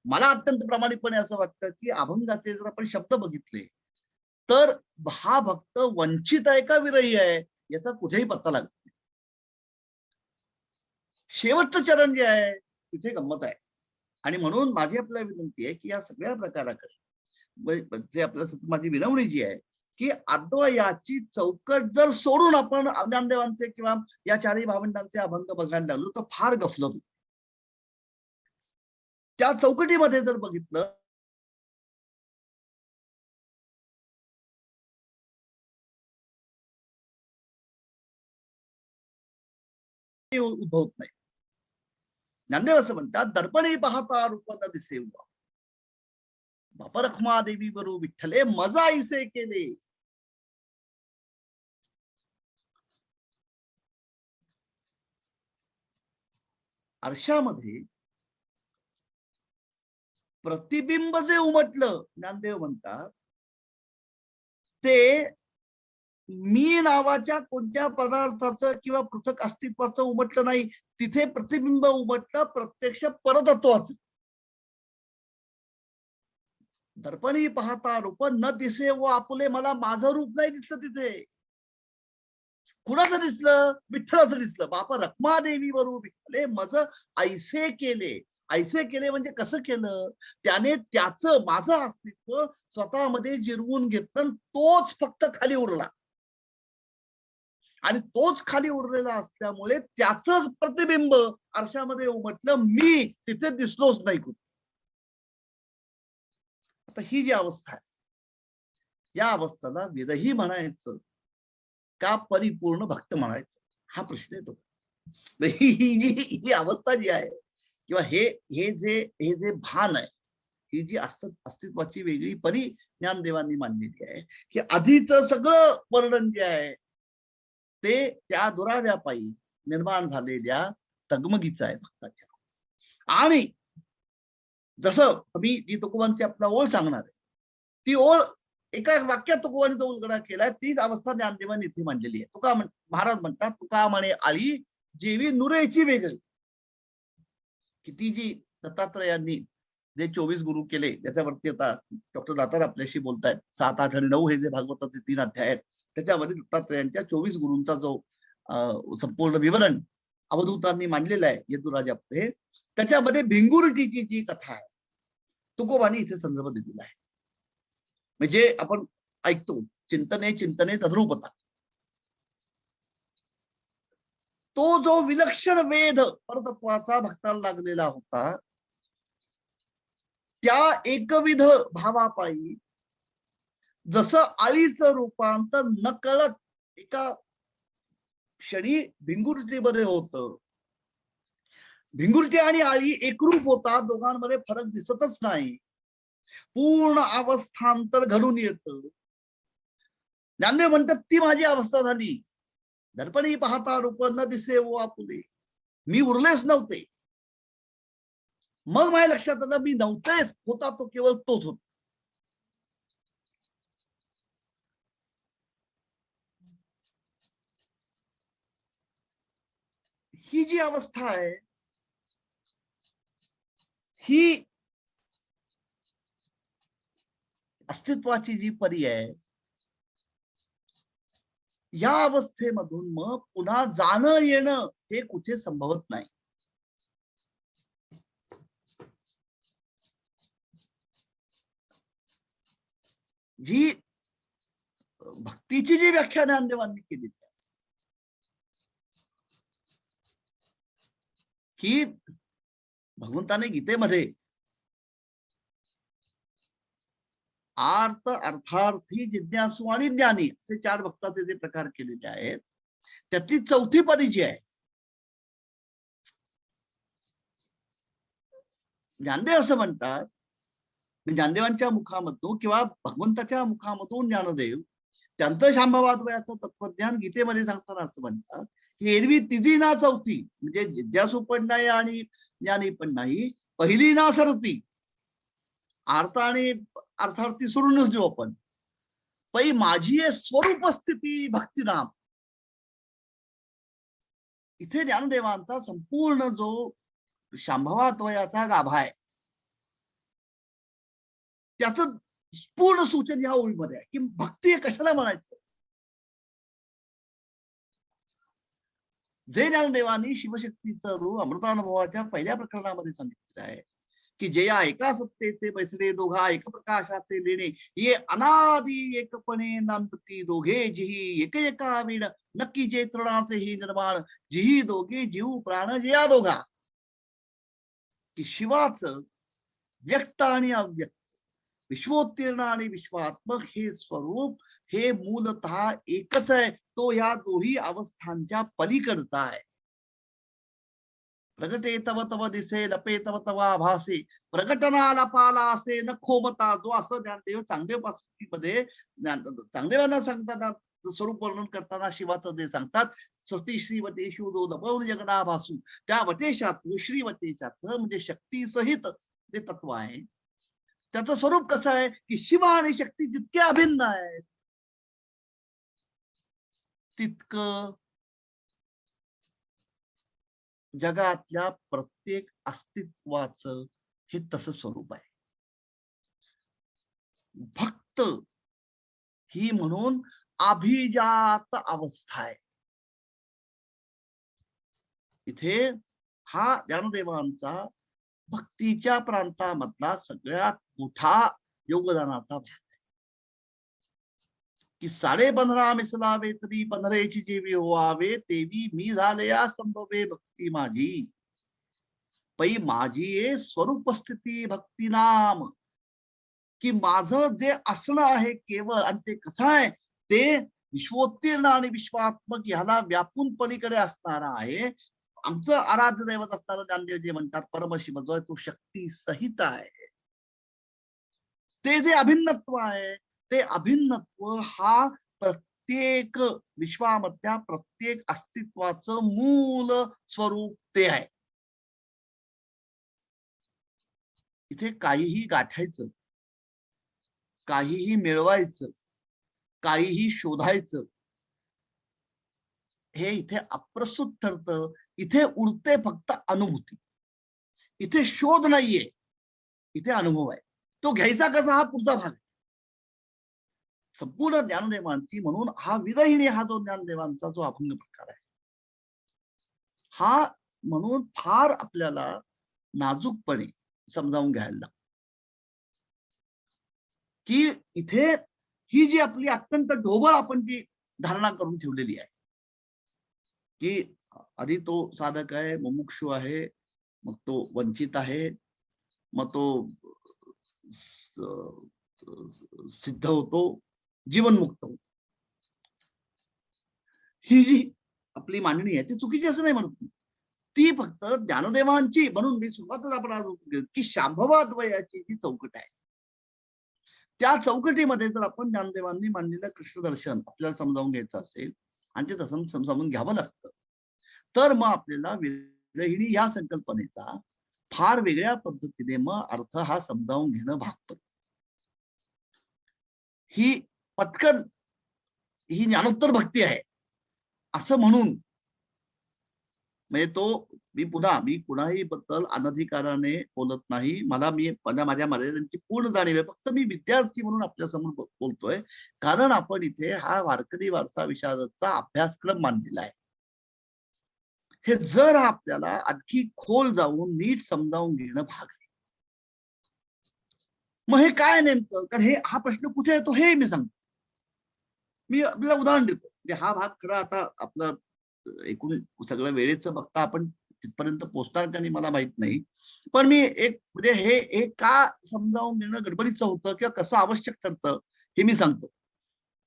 Speaker 1: मला अत्यंत प्रामाणिकपणे असं वाटतं की अभंगाचे जर आपण शब्द बघितले तर हा भक्त वंचित आहे का विरही आहे याचा कुठेही पत्ता लागत नाही. शेवटचं चरण जे आहे तिथे गंमत आहे. आणि म्हणून माझी आपल्याला विनंती आहे की या सगळ्या प्रकाराकडे जे आपल्या माझी विनवणी जी आहे की अद्वयाची चौकट जर सोडून आपण ज्ञानदेवांचे किंवा या चारही भावंडांचे अभंग बघायला लागलो तर फार गफलत होतो. त्या चौकटीमध्ये जर बघितलं उद्भवत नाही. ज्ञानदेव असं म्हणतात दर्पणी पाहता रूप न दिसे बाप रखुमा देवी बरू विठ्ठले मजा ऐसे केले. आरशामध्ये प्रतिबिंब जे उमटलं, ज्ञानदेव म्हणतात ते मी नावाच्या कोणत्या पदार्थाचं किंवा पृथक अस्तित्वाचं उमटलं नाही. तिथे प्रतिबिंब उमटलं प्रत्यक्ष परतत्वाचं. दर्पणी पाहता रूप न दिसे व आपुले, मला माझं रूप नाही दिसलं तिथे. कुणाचं दिसलं? विठ्ठलाचं दिसलं. बापा रखमा देवी वरू विठ्ठले मज ऐसे केले. ऐसे केले म्हणजे कसं केलं? त्याने त्याचं माझं अस्तित्व स्वतःमध्ये जिरवून घेतलं, तोच फक्त खाली उरला. आणि तोच खाली उरलेला असल्यामुळे त्याचंच प्रतिबिंब आरशामध्ये उमटलं, मी तिथे दिसलोच नाही कुठे. आता ही जी अवस्था आहे, या अवस्थेला विरही म्हणायचं का परिपूर्ण भक्त म्हणायचं हा प्रश्न येतो. ही अवस्था जी आहे किंवा हे जे भान आहे, ही जी अस्तित्वाची वेगळी परी ज्ञानदेवांनी मांडलेली आहे की आधीच सगळं वर्णन जे आहे ते त्या दुराव्यापायी निर्माण झालेल्या तगमगीचं आहे भक्ताच्या. आणि जसं मी जी तुकोबांची आपला ओळ सांगणार आहे, ती ओळ एका वाक्यात तुकोबांनी तो उलगडा केलाय. तीच अवस्था ज्ञानदेवांनी इथे मांडलेली आहे. महाराज म्हणतात, तुका म्हणे आळी जेवी नुरेची वेगळी. किती जी दत्तात्रयांनी जे 24 गुरु केले त्याच्यावरती आता डॉक्टर दातार आपल्याशी बोलतायत. 7, 8 आणि 9 हे जे भागवताचे 3 अध्याय आहेत त्याच्यामध्ये दत्तात्रयांच्या 24 गुरूंचा जो संपूर्ण विवरण अवधूतांनी मांडलेलं आहे यदुराजा हे, त्याच्यामध्ये भिंगुरटीची जी कथा आहे तुकोबांनी इथे संदर्भ दिलेला आहे. म्हणजे आपण ऐकतो चिंतने चिंतने तद्रूपता, तो जो विलक्षण वेध परतत्वाचा भक्ताला लागलेला होता, त्या एकविध भावापायी जसं आळीचं रूपांतर न कळत एका क्षणी भिंगुरटीमध्ये होतं. भिंगुरटी आणि आळी एकरूप होतात, दोघांमध्ये फरक दिसतच नाही, पूर्ण अवस्थांतर घडून येतं. ज्ञानदेव म्हणतात ती माझी अवस्था झाली. दर्पणी पाहता रूप न दिसे वो आपुले, मी उरलेच नव्हते. मग माझ्या लक्षात आलं मी नव्हतेच, होता तो केवळ तोच होता. ही जी अवस्था आहे ही अस्तित्वाची जी परी आहे, या अवस्थेमधून मग पुन्हा जाणं येणं हे कुठे संभवत नाही. जी भक्तीची जी व्याख्या ज्ञानदेवांनी केली ही भगवंताने गीतेमध्ये आर्त, अर्थार्थी, जिज्ञासू आणि ज्ञानी असे 4 भक्ताचे जे प्रकार केलेले आहेत त्यातली 4थी पदी जी आहे, ज्ञानदेव असं म्हणतात, ज्ञानदेवांच्या मुखामधून किंवा भगवंताच्या मुखामधून ज्ञानदेव त्यांचं शांभवाद्वयाचं तत्वज्ञान गीतेमध्ये सांगताना असं म्हणतात की एरवी तिजी ना 4थी, म्हणजे जिज्ञासू पण नाही आणि ज्ञानी पण नाही, पहिली ना सरती. अर्थ आणि अर्थार्थी सोडूनच देऊ आपण, पै माझी स्वरूप स्थिती भक्तिनाम. इथे ज्ञानदेवांचा संपूर्ण जो शांभवाद्वयाचा गाभा आहे त्याचं पूर्ण सूचन या ओळीमध्ये आहे की भक्ती कशाला म्हणायचं. जे ज्ञानदेवांनी शिवशक्तीचं रूप अमृतानुभवाच्या पहिल्या प्रकरणामध्ये सांगितलेलं आहे की जे या एका सत्तेचे बैसले दोघा एक प्रकाशाचे लेणे, ये अनादी एकपणे नांदती दोघे जिही एक एका विण, नक्की जे तृणाचे ही निर्माण, जिही दोघे जीव प्राण जे या दोघा. की शिवाचं व्यक्त आणि अव्यक्त, विश्वोत्तीर्ण आणि विश्वात्मक हे स्वरूप हे मूलतः एकच आहे. तो या दोही अवस्थांच्या पलीकडचा आहे. प्रगटे तव तव दिसे, लपे तव तव आभासे, प्रगटना लपाला असे न खोमता. जो असं ज्ञानदेव चांगदेवामध्ये चांगदेवांना सांगताना स्वरूप वर्णन करताना शिवाचं जे सांगतात, स्वस्ती श्रीवतेषु दो लपवून जगनाभासू, त्या वटेशात श्रीवतेशाच म्हणजे शक्ती सहित जे तत्व आहे त्याचं स्वरूप कसं आहे की शिव आणि शक्ती जितके अभिन्न आहेत तितकं जगातल्या प्रत्येक अस्तित्वाचं हे तसं स्वरूप आहे. भक्त ही म्हणून अभिजात अवस्था आहे. इथे हा ज्ञानदेवांचा भक्तीच्या प्रांतामधला सगळ्यात मोठा योगदानाचा भाग आहे की 15.5 मिसलावे तरी 15ची जेवी होवावे, तेवी मी झाले या संभवे भक्ती माझी. पै माझी स्वरूप स्थिती भक्ती नाम, की माझं जे असणं आहे केवळ आणि ते कसं आहे ते विश्वोत्तीर्ण आणि विश्वात्मक ह्याला व्यापून पलीकडे असणारा आहे. आमचं आराध्य दैवत असणारं ज्ञानदेव जे म्हणतात परमशिव जो आहे तो शक्ती सहित आहे. ते जे अभिन्नत्व आहे ते अभिन्नत्व हा प्रत्येक विश्वामधल्या प्रत्येक अस्तित्वाचं मूल स्वरूप ते आहे. इथे काहीही गाठायचं, काहीही मिळवायचं, काहीही शोधायचं, हे इथे अप्रस्तुत ठरतं. इथे उरते फक्त अनुभूती. इथे शोध नाहीये, इथे अनुभव आहे. तो घ्यायचा कसा हा पुढचा भाग आहे. संपूर्ण ज्ञानदेवांची म्हणून हा विरहिणी हा जो ज्ञानदेवांचा जो अभंग प्रकार आहे, हा म्हणून फार आपल्याला नाजूकपणे समजावून घ्यायला लागतं की इथे ही जी आपली अत्यंत ढोबळ आपण जी धारणा करून ठेवलेली आहे की आधी तो साधक आहे, मुमुक्षु आहे, मग तो वंचित आहे, मग तो सिद्ध होतो, जीवनमुक्त होतो. ही जी आपली मांडणी आहे ती चुकीची असं नाही म्हणत. ती फक्त ज्ञानदेवांची, म्हणून मी सुरुवातच आपण आज की शांभवाद्वयाची जी चौकट आहे, त्या चौकटीमध्ये जर आपण ज्ञानदेवांनी मांडलेलं कृष्ण दर्शन आपल्याला समजावून घ्यायचं असेल आणि ते तसं समजावून घ्यावं लागतं, तर मग आपल्याला विरहिणी या संकल्पनेचा फार वेगळ्या पद्धतीने मग अर्थ हा समजावून घेणं भाग पडतं. ही पटकन ही ज्ञानोत्तर भक्ती आहे असं म्हणून म्हणजे तो मी कुणाही बद्दल अनधिकाराने बोलत नाही. मी माझ्या मर्यादांची पूर्ण जाणीव आहे. फक्त मी विद्यार्थी म्हणून आपल्या समोर बोलतोय, कारण आपण इथे हा वारकरी वारसा विशारदचा अभ्यासक्रम मांडलेला आहे. हे जर आपल्याला आणखी खोल जाऊन नीट समजावून घेणं भाग आहे. मग हे काय नेमकं, कारण हा प्रश्न कुठे येतो हे मी सांगतो. मी आपल्याला उदाहरण देतो. म्हणजे हा भाग खरा आता आपलं एकूण सगळं वेळेचं बघता आपण तिथपर्यंत पोहोचणार का नाही मला माहित नाही, पण मी एक म्हणजे हे का समजावून घेणं गडबडीचं होतं किंवा कसं आवश्यक ठरतं हे मी सांगतो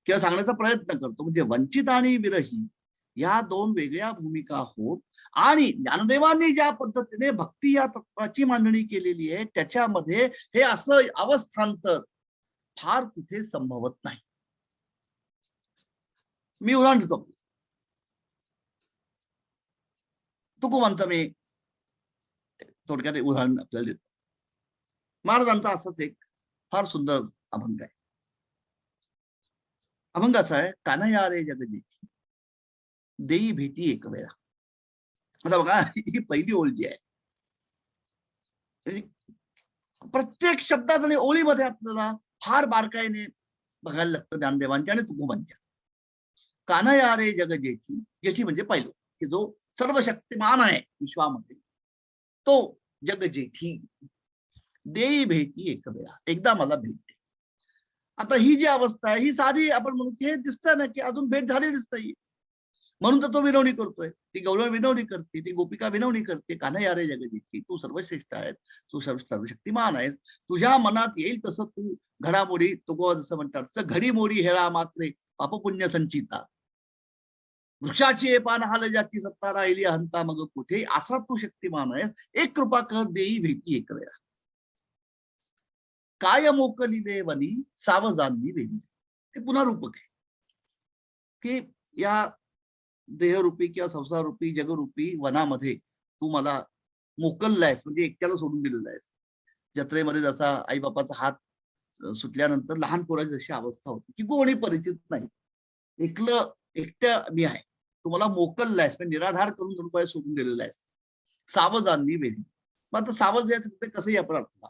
Speaker 1: किंवा सांगण्याचा प्रयत्न करतो. म्हणजे वंचित आणि विरही या दोन वेगळ्या भूमिका होत आणि ज्ञानदेवांनी ज्या पद्धतीने भक्ती या तत्वाची मांडणी केलेली आहे त्याच्यामध्ये हे असं अवस्थांतर फार कुठे संभवत नाही. मी उदाहरण देतो. तुकोबांचं मी थोडक्यात उदाहरण आपल्याला देतो. महाराजांचा असंच एक फार सुंदर अभंग आहे. अभंग असा आहे, कान्हया रे जगजेठी देई भेटी एक वेळा. आता बघा ही पहिली ओळ जी आहे, प्रत्येक शब्दात आणि ओळीमध्ये आपल्याला फार बारकाईने बघायला लागतं ज्ञानदेवांच्या आणि तुकोबांच्या. कान्हया रे जगजेठी, जेठी म्हणजे पहिलं की जो सर्व शक्तिमान आहे विश्वामध्ये, तो जगजेठी देई भेटी एक वेळा, एकदा मला भेट दे. आता ही जी अवस्था आहे ही साधी आपण म्हणू की हे दिसतंय ना की अजून भेट झाली दिसतंय, म्हणून तर तो विनवणी करतोय. ती गौरव विनवणी करते, ती गोपिका विनवणी करते. कान्हया रे जगजेठी, तू सर्वश्रेष्ठ आहेस, तू सर्वशक्तिमान आहेस, तुझ्या मनात येईल तसं तू घडामोडी, तुकोबा जसं म्हणतात तसं घडीमोडी हेरा मात्रे पापपुण्य संचिता, वृक्षाची पान हाल ज्याची सत्ता राहिली हंता मग कुठे, असा तू शक्तिमान आहेस, एक कृपा कर देई भेटी एक वेळा. काय मोकली देवनी सावजांनी वेली. हे पुन्हा रूपक आहे की या देहरूपी किंवा संसाररूपी जगरूपी वनामध्ये तू मला मोकललायस, म्हणजे एकट्याला सोडून दिलेला आहेस. जत्रेमध्ये जसा आई बापाचा हात सुटल्यानंतर लहान पोराची जशी अवस्था होती की कोणी परिचित नाही, एकट्या मी आहे, तू मला मोकललायस म्हणजे निराधार करून जणू सोडून दिलेला आहेस. सावजांनी वेली. मग आता सावज याचं कसंही आपण अर्थ,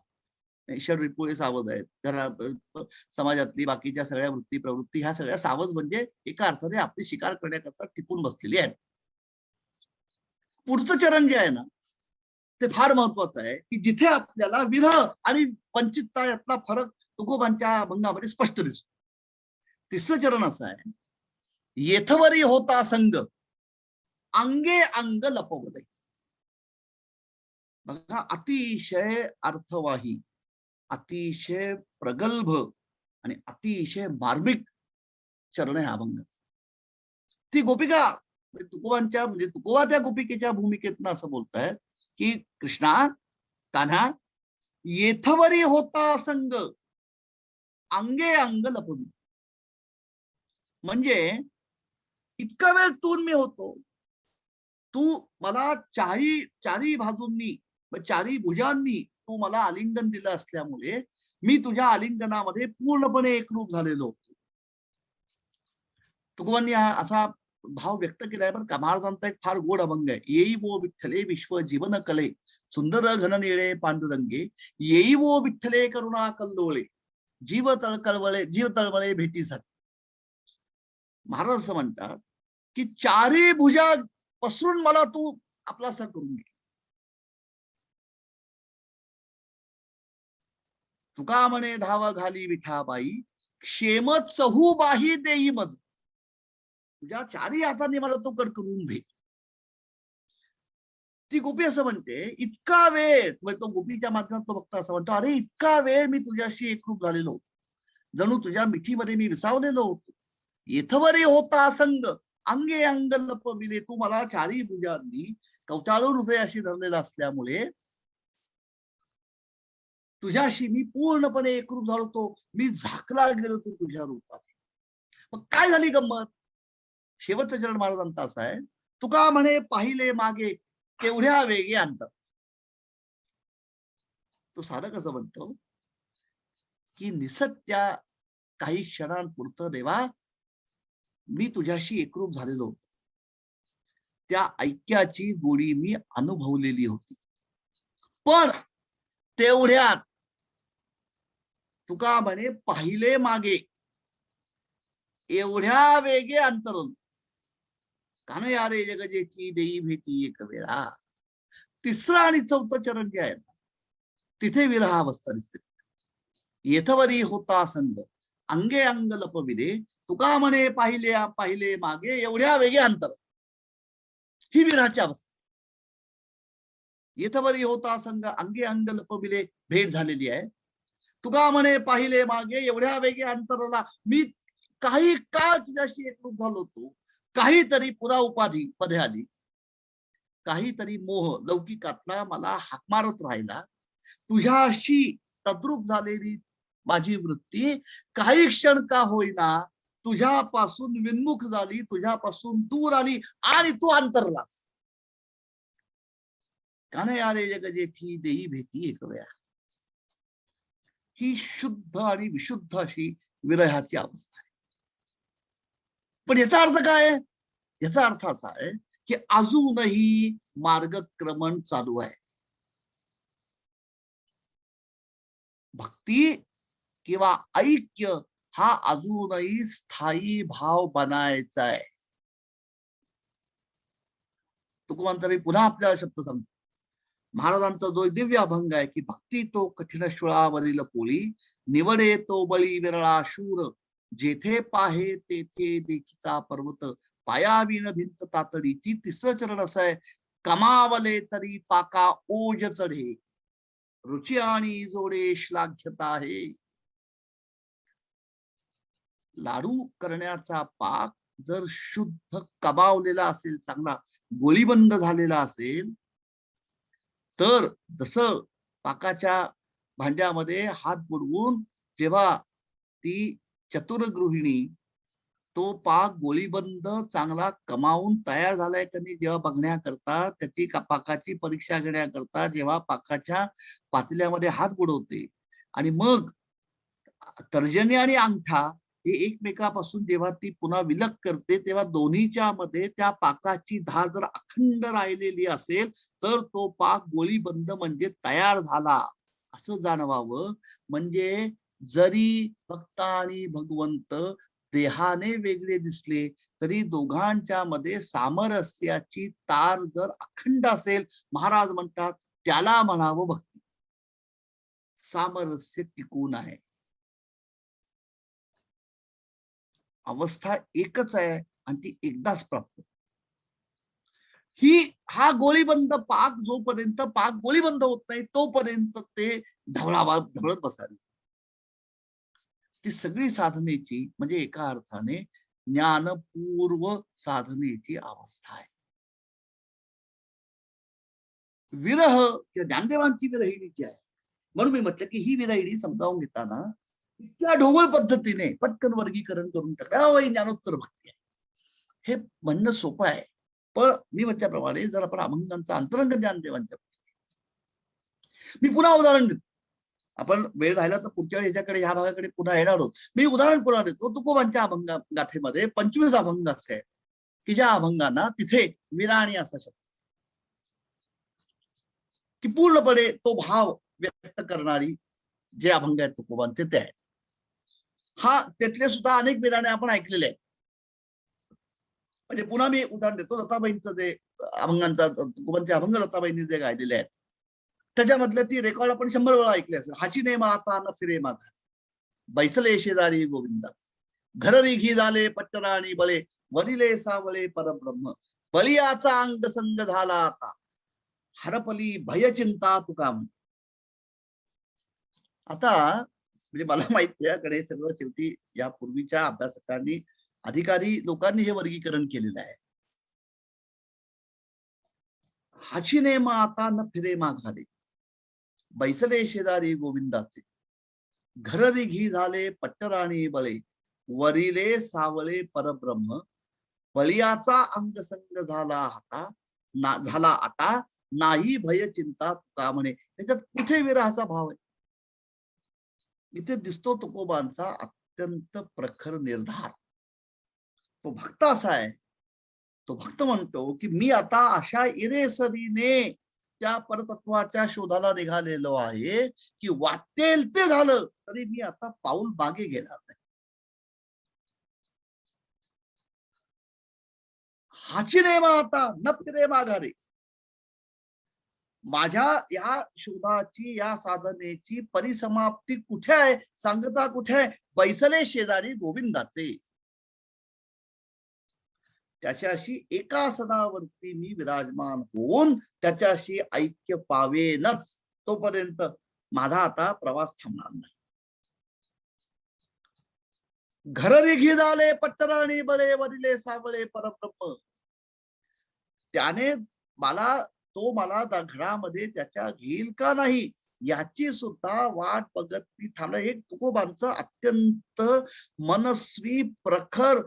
Speaker 1: ईश्वर रिपुळे सावध आहेत, घरा समाजातली बाकीच्या सगळ्या वृत्ती प्रवृत्ती ह्या सगळ्या सावध म्हणजे एका अर्थाने आपली शिकार करण्याकरता टिपून बसलेली आहेत. पुढचं चरण जे आहे ना ते फार महत्वाचं आहे की जिथे आपल्याला विरह आणि वंचितता यातला फरक तुकोबांच्या अभंगामध्ये स्पष्ट दिसतो. तिसरं चरण असं आहे, येथवरी होता संग अंगे अंग लपवले. बघा, अतिशय अर्थवाही, अतिशय प्रगल्भ आणि अतिशय मार्मिक चरण आहे अभंग. ती गोपिका तुकोबांच्या म्हणजे तुकोबा त्या गोपिकेच्या भूमिकेतनं असं बोलतायत की कृष्णा, कान्हा, येथवरी होता संग अंगे अंग लपवी. म्हणजे इतका वेळ तू मी होतो, तू मला चारी बाजूंनी चारी भुजांनी तू मला आलिंगन दिलं असल्यामुळे मी तुझ्या आलिंगनामध्ये पूर्णपणे एकरूप झालेलो होतो. तुकोबांनी हा असा भाव व्यक्त केलाय. पण महाराजांचा एक फार गोड अभंग आहे. येई वो विठ्ठले विश्व जीवन कले, सुंदर घन निळे पांडुरंगे, येई वो विठ्ठले करुणा कल्लोळे, जीव तळमळे भेटीसाठी. महाराज असं म्हणतात की चारी भुजा पसरून मला तू आपलासा करून घे. तुका म्हणे धाव घाली विठाबाई, क्षेम चहू बाही देई मज. तुझ्या चारी हातांनी मला तो कर करून भेट. ती गोपी असं म्हणते, इतका वेळ, तो गोपीच्या माध्यमात तो भक्त असं म्हणतो, अरे इतका वेळ मी तुझ्याशी एकरूप झालेलो होतो, जणू तुझ्या मिठीमध्ये मी विसावलेलो होतो. येथवरी होता संग, अंगे अंग लपविले. तू मला चारी भुजांनी कवचाळून हृदयाशी धरलेला असल्यामुळे तुझ्याशी मी पूर्णपणे एकरूप झालो होतो. मी झाकला गेलो होतो तुझ्या रूपात. मग काय झाली गंमत? शेवटचं चरण महाराजांचा असा आहे, तुका म्हणे पाहिले मागे तेवढ्या वेगे अंतर. तो साधक असं म्हणतो की निसत्या काही क्षणांपुरतं देवा मी तुझ्याशी एकरूप झालेलो होतो. त्या ऐक्याची गोडी मी अनुभवलेली होती. पण तेवढ्यात तुका म्हणे पाहिले मागे एवढ्या वेगे अंतरून, कान्हया रे जग जेठी देई भेटी एक वेळा. तिसरं आणि चौथं चरण जे आहे तिथे विरहावस्था दिसते. येथवरी होता संग, अंगे अंग लपविले. तुका म्हणे पाहिले मागे एवढ्या वेगे अंतर. ही विरहाची अवस्था. येथवरी होता संग, अंगे अंग लपविले, भेट झालेली आहे. तुका म्हणे पाहिले मागे एवढ्या वेगे अंतरला. मी काही काळ तुझ्याशी एकरूप झालो होतो. काहीतरी पुरा उपाधी मध्ये आली, काहीतरी मोह लौकिकातला मला हाक मारत राहिला. तुझ्याशी तद्रूप झालेली माझी वृत्ती काही क्षण का होईना तुझ्यापासून विन्मुख झाली, तुझ्यापासून दूर आली आणि तू अंतरलास. कान्हया रे जग जेठी देई भेटी एक वेळा. ही शुद्ध आणि विशुद्ध अशी विरहाची अवस्था आहे. पण याचा अर्थ काय आहे? याचा अर्थ असा आहे की अजूनही मार्गक्रमण चालू आहे. भक्ती किंवा ऐक्य हा अजूनही स्थायी भाव बनायचा आहे. तुकोबांचा मी पुन्हा आपल्याला शब्द सांगतो. महाराजांचा जो दिव्य अभंग आहे की भक्ती तो कठीण शुळावरील पोळी, निवडे तो बळी विरळा शूर, जेथे पाहे तेथे देखीचा पर्वत, पायाविण भिंत तातडीची. तिसरं चरण असं आहे, कमावले तरी पाका ओज चढे, रुची आणि जोडे श्लाघ्यता आहे. लाडू करण्याचा पाक जर शुद्ध कमावलेला असेल, चांगला गोळीबंद झालेला असेल, तर जसं पाकाच्या भांड्यामध्ये हात बुडवून जेव्हा ती चतुर गृहिणी तो पाक गोळीबंद चांगला कमावून तयार झालाय का नाही जेव्हा बघण्याकरता, त्याची पाकाची परीक्षा घेण्याकरता जेव्हा पाकाच्या पातेल्यामध्ये हात बुडवते आणि मग तर्जनी आणि अंगठा हे एकमेकापासून जेव्हा ती पुन्हा विलग करते, तेव्हा दोन्हीच्या मध्ये त्या पाकाची धार जर अखंड राहिलेली असेल तर तो पाक गोळीबंद म्हणजे तयार झाला असं जाणवावं. म्हणजे जरी भक्त आणि भगवंत देहाने वेगळे दिसले तरी दोघांच्या मध्ये सामरस्याची तार जर अखंड असेल, महाराज म्हणतात त्याला म्हणावं भक्ती. सामरस्य टिकून आहे. अवस्था एकच आहे आणि ती एकदाच प्राप्त. हा गोळीबंद पाक जोपर्यंत पाक गोळीबंद होत नाही तोपर्यंत ते ढवळत बसावी. ती सगळी साधनेची म्हणजे एका अर्थाने ज्ञानपूर्व साधनेची अवस्था आहे. विरह किंवा ज्ञानदेवांची विरहिणी जी आहे, म्हणून मी म्हटलं की ही विरहिणी समजावून घेताना इतक्या ढोबळ पद्धतीने पटकन वर्गीकरण करून टाकलं ज्ञानोत्तर भक्ती आहे हे म्हणणं सोपं आहे. पण मी म्हटल्याप्रमाणे जर आपण अभंगांचा अंतरंग ज्ञान देवांच्या, मी पुन्हा उदाहरण देतो. आपण वेळ राहिला तर पुढच्या वेळी ह्याच्याकडे ह्या भागाकडे पुन्हा येणार आहोत. मी उदाहरण पुन्हा देतो. तुकोबांच्या अभंग गाथेमध्ये 25 अभंग असे आहेत की ज्या अभंगांना तिथे विराणी असा शब्द की पूर्णपणे तो भाव व्यक्त करणारी जे अभंग आहेत तुकोबांचे ते आहेत. हा त्यातले सुद्धा अनेक विराणे आपण ऐकलेले आहेत. म्हणजे पुन्हा मी उदाहरण देतो. लताबाईंचं जे अभंगांचा तुकोबांचे अभंग लताबाईंनी जे गायलेले आहेत त्याच्यामधले ती रेकॉर्ड आपण 100 वेळा ऐकले असेल. हाची नेमा आता न फिरे माघारी, बैसले शेजारी गोविंदा, घर रिघी झाले पट्टराणी बळे, वरिले सावळे परब्रह्म, बलियाचा अंग संग झाला आता, हरपली भयचिंता तुका. आता म्हणजे मला माहिती याकडे सगळं शेवटी या पूर्वीच्या अभ्यासकांनी अधिकारी लोकांनी हे वर्गीकरण केलेलं आहे. हाची नेमा आता न फिरे माघारी, बैसले शेजारी गोविंदाचे, घर रिघी झाले पट्टराणी बळे, वरिले सावळे परब्रह्म, बलियाचा अंगसंग झाला झाला आता, नाही भय चिंता तुका म्हणे. त्याच्यात कुठे विरहाचा भाव आहे? इथे दिसतो तुकोबांचा अत्यंत प्रखर निर्धार. तो भक्त असा आहे, तो भक्त म्हणतो की मी आता अशा इरेसरीने त्या परतत्वाच्या शोधाला निघालेलो आहे की वाटेल ते झालं तरी मी आता पाऊल मागे घेणार नाही. हाची नेमा आता न फिरे माघारी. माझ्या या शोधाची या साधनेची परिसमाप्ती कुठे आहे, सांगता कुठे आहे? बैसले शेजारी गोविंदाचे, त्याच्याशी एका सदावरती मी विराजमान होऊन त्याच्याशी ऐक्य पावेनच, तोपर्यंत माझा आता प्रवास थांबणार नाही. घर रिघी झाले पट्टराणी बळे, वरिले सावळे परब्रह्म. त्याने मला घरामध्ये त्याच्या घेईल का नाही याची सुद्धा वाट बघत मी थांबला. हे तुकोबांचं अत्यंत मनस्वी प्रखर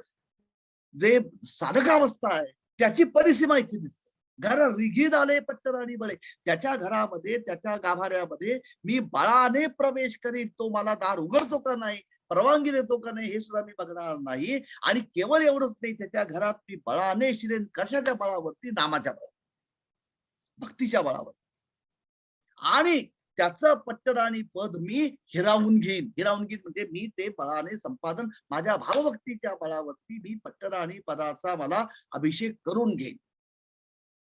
Speaker 1: जे साधकावस्था आहे त्याची परिसीमा इथे दिसते. घर रिघी झाले पट्टराणी बळे, त्याच्या घरामध्ये त्याच्या गाभाऱ्यामध्ये मी बळाने प्रवेश करीत, तो मला दार उघडतो का नाही, परवानगी देतो का नाही हे सुद्धा मी बघणार नाही. आणि केवळ एवढंच नाही, त्याच्या घरात मी बळाने शिरेन. कशाच्या बळावरती? नामाच्या बळावर, भक्तीच्या बळावर. आणि त्याचं पट्टराणी पद मी हिरावून घेईन. हिरावून घेईन म्हणजे मी ते बळाने संपादन, माझ्या भावभक्तीच्या बळावरती मी पट्टराणी पदाचा मला अभिषेक करून घेईन.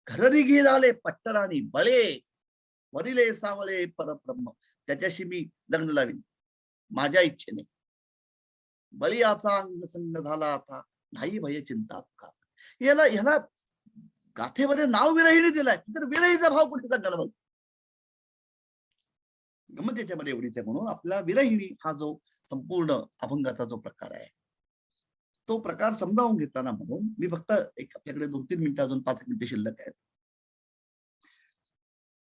Speaker 1: घर रिघी झाले पट्टराणी बळे, वरिले सावळे परब्रह्म, त्याच्याशी मी लग्न लावीन माझ्या इच्छेने. बलियाचा अंगसंग झाला आता, नाही भय चिंता तुका. ह्याला गाथेमध्ये नाव विरहिणी दिलाय, तर विरहीचा भाव कुठे सांगायला बघ. गमत त्याच्यामध्ये एवढीच आहे. म्हणून आपला विरहिणी हा जो संपूर्ण अभंगाचा जो प्रकार आहे तो प्रकार समजावून घेताना म्हणून मी फक्त एक, आपल्याकडे 2-3 मिनिटं, अजून 5 मिनिटं शिल्लक आहेत.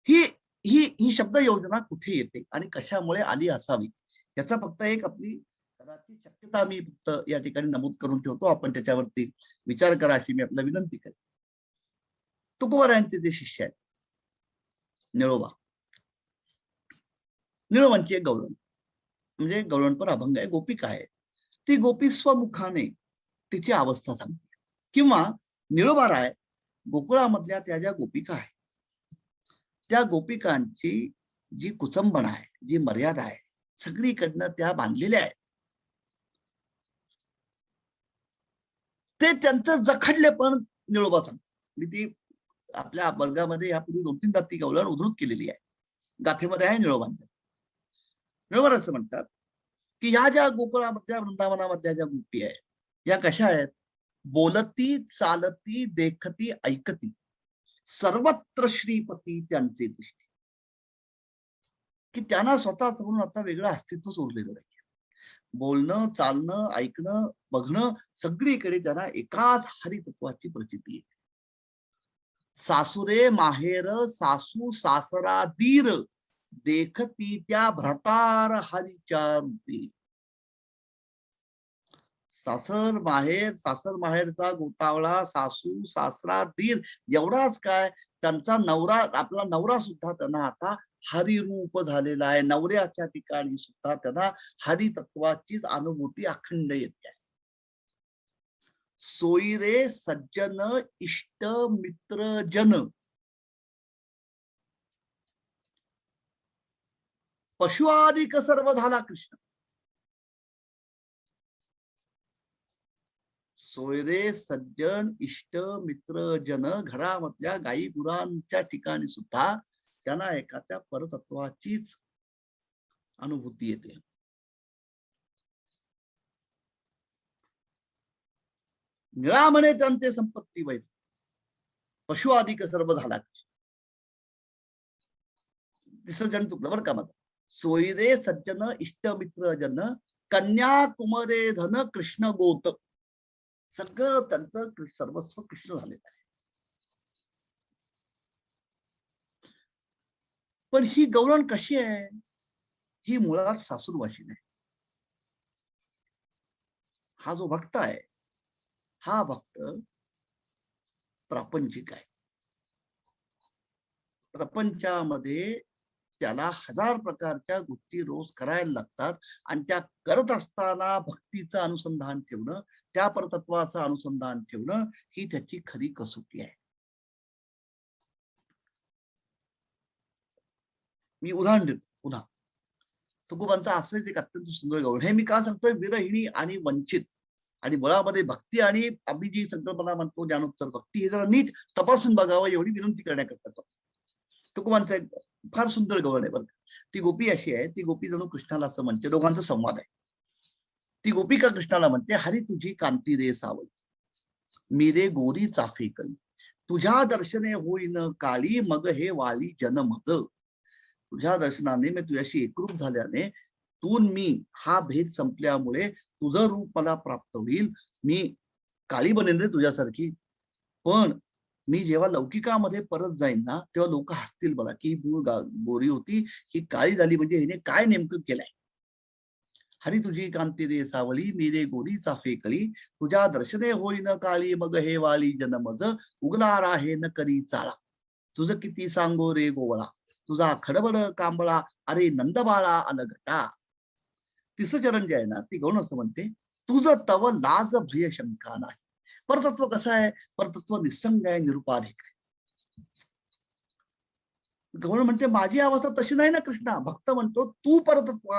Speaker 1: ही ही ही शब्द योजना कुठे येते आणि कशामुळे आली असावी याचा फक्त एक आपली कदाचित शक्यता मी फक्त या ठिकाणी नमूद करून ठेवतो. आपण त्याच्यावरती विचार करा अशी मी आपल्याला विनंती करेन. तुकोबारायांचे जे शिष्य आहेत निळोबा, निळोबांची एक गवळण म्हणजे गवळणपर अभंग आहे, गोपिका आहे. ती गोपी स्वमुखाने तिची अवस्था सांगते. किंवा निळोबा राय गोकुळामधल्या त्या ज्या गोपिका आहेत त्या गोपिकांची जी कुचंबणा आहे, जी मर्यादा आहे, सगळीकडनं त्या बांधलेल्या आहेत. ते त्यांचं जखडलेपण निळोबा सांगतो. मी ती आपल्या वर्गामध्ये यापूर्वी 2-3दा ती गवळण उद्धृत केलेली आहे. गाथेमध्ये आहे निळोबांच्या. निळोबा असं म्हणतात की ह्या ज्या गोकुळामधल्या वृंदावनामधल्या ज्या गोपी आहेत या कशा आहेत? बोलती चालती देखती ऐकती सर्वत्र श्रीपती त्यांचे दृष्टी. की त्यांना स्वतःच म्हणून आता वेगळं अस्तित्वच उरलेलं नाही. बोलणं, चालणं, ऐकणं, बघणं सगळीकडे त्यांना एकाच हरितत्वाची प्रचिती येते. सासुरे माहेर सासू सासरा दीर, देखती त्या भ्रतार हरीच्या रूपी. सासर माहेरचा गोतावळा, सासू सासरा दीर, एवढाच काय त्यांचा नवरा, आपला नवरा सुद्धा त्यांना आता हरिरूप झालेला आहे. नवऱ्याच्या ठिकाणी सुद्धा त्यांना हरितत्वाचीच अनुभूती अखंड येते. सोयरे सज्जन इष्ट मित्र जन पशुआदिक सर्व झाला कृष्ण. सोयरे सज्जन इष्ट मित्र जन घरामधल्या गाई गुरांच्या ठिकाणी सुद्धा त्यांना एखाद्या परतत्वाचीच अनुभूती येते. निळा म्हणे त्यांचे संपत्ती वैध पशु आदिक सर्व झाला. विसर्जन चुकलं बरं का माझं. सोयरे सज्जन इष्ट मित्र जन कन्या कुमरे धन कृष्ण गोत सगळं त्यांचं सर्वस्व कृष्ण झालेलं आहे. पण ही गवळण कशी आहे? ही मुळात सासूरवाशीन आहे. हा जो भक्त आहे हा भक्त प्रापंचिक आहे. प्रपंचामध्ये त्याला हजार प्रकारच्या गोष्टी रोज करायला लागतात आणि त्या करत असताना भक्तीचं अनुसंधान ठेवणं, त्या परतत्वाचं अनुसंधान ठेवणं ही त्याची खरी कसोटी आहे. मी उदाहरण देतो. पुन्हा तुकोबांचा असंच एक अत्यंत सुंदर गवळण. हे मी का सांगतोय? विरहिणी आणि वंचित आणि मुळामध्ये भक्ती आणि आम्ही जी संकल्पना म्हणतो ज्ञानोत्तर भक्ती हे जरा नीट तपासून बघावं एवढी विनंती करण्याकरता तुकोबांचा एक फार सुंदर गवळण आहे बरं. ती गोपी अशी आहे, ती गोपी जणू कृष्णाला असं म्हणते, दोघांचा संवाद आहे. ती गोपिका कृष्णाला म्हणते, हरी तुझी कांती रे सावली मी रे गोरी चाफे कली तुझ्या दर्शने होईन काळी मग हे वाली जनमत. तुझ्या दर्शनाने मी तुझ्याशी एकरूप झाल्याने तू मी हा भेद संपल्यामुळे तुझं रूप मला प्राप्त होईल. मी काळी बनेन रे तुझ्यासारखी. पण मी जेव्हा लौकिकामध्ये परत जाईन ना तेव्हा लोक हसतील मला की गोरी होती ही काळी झाली म्हणजे हिने काय नेमकं केलंय. हरी तुझी कांती रे सावली मी रे गोरी चाफे कली तुझ्या दर्शने होईन काळी मग हे वाली जनमज उगला राहे न करी चाळा तुझं किती सांगो रे गोवळा तुझा खडबड कांबळा अरे नंदबाळा अलगटा. तिसरं चरण जे आहे ना ती गौण असं म्हणते, तुझं तव लाज भय शंका नाही. परतत्व कसं आहे? परतत्व निसंग आहे, निरुपाधिक आहे. गौण म्हणते माझी अवस्था तशी नाही ना कृष्णा. भक्त म्हणतो तू परतत्व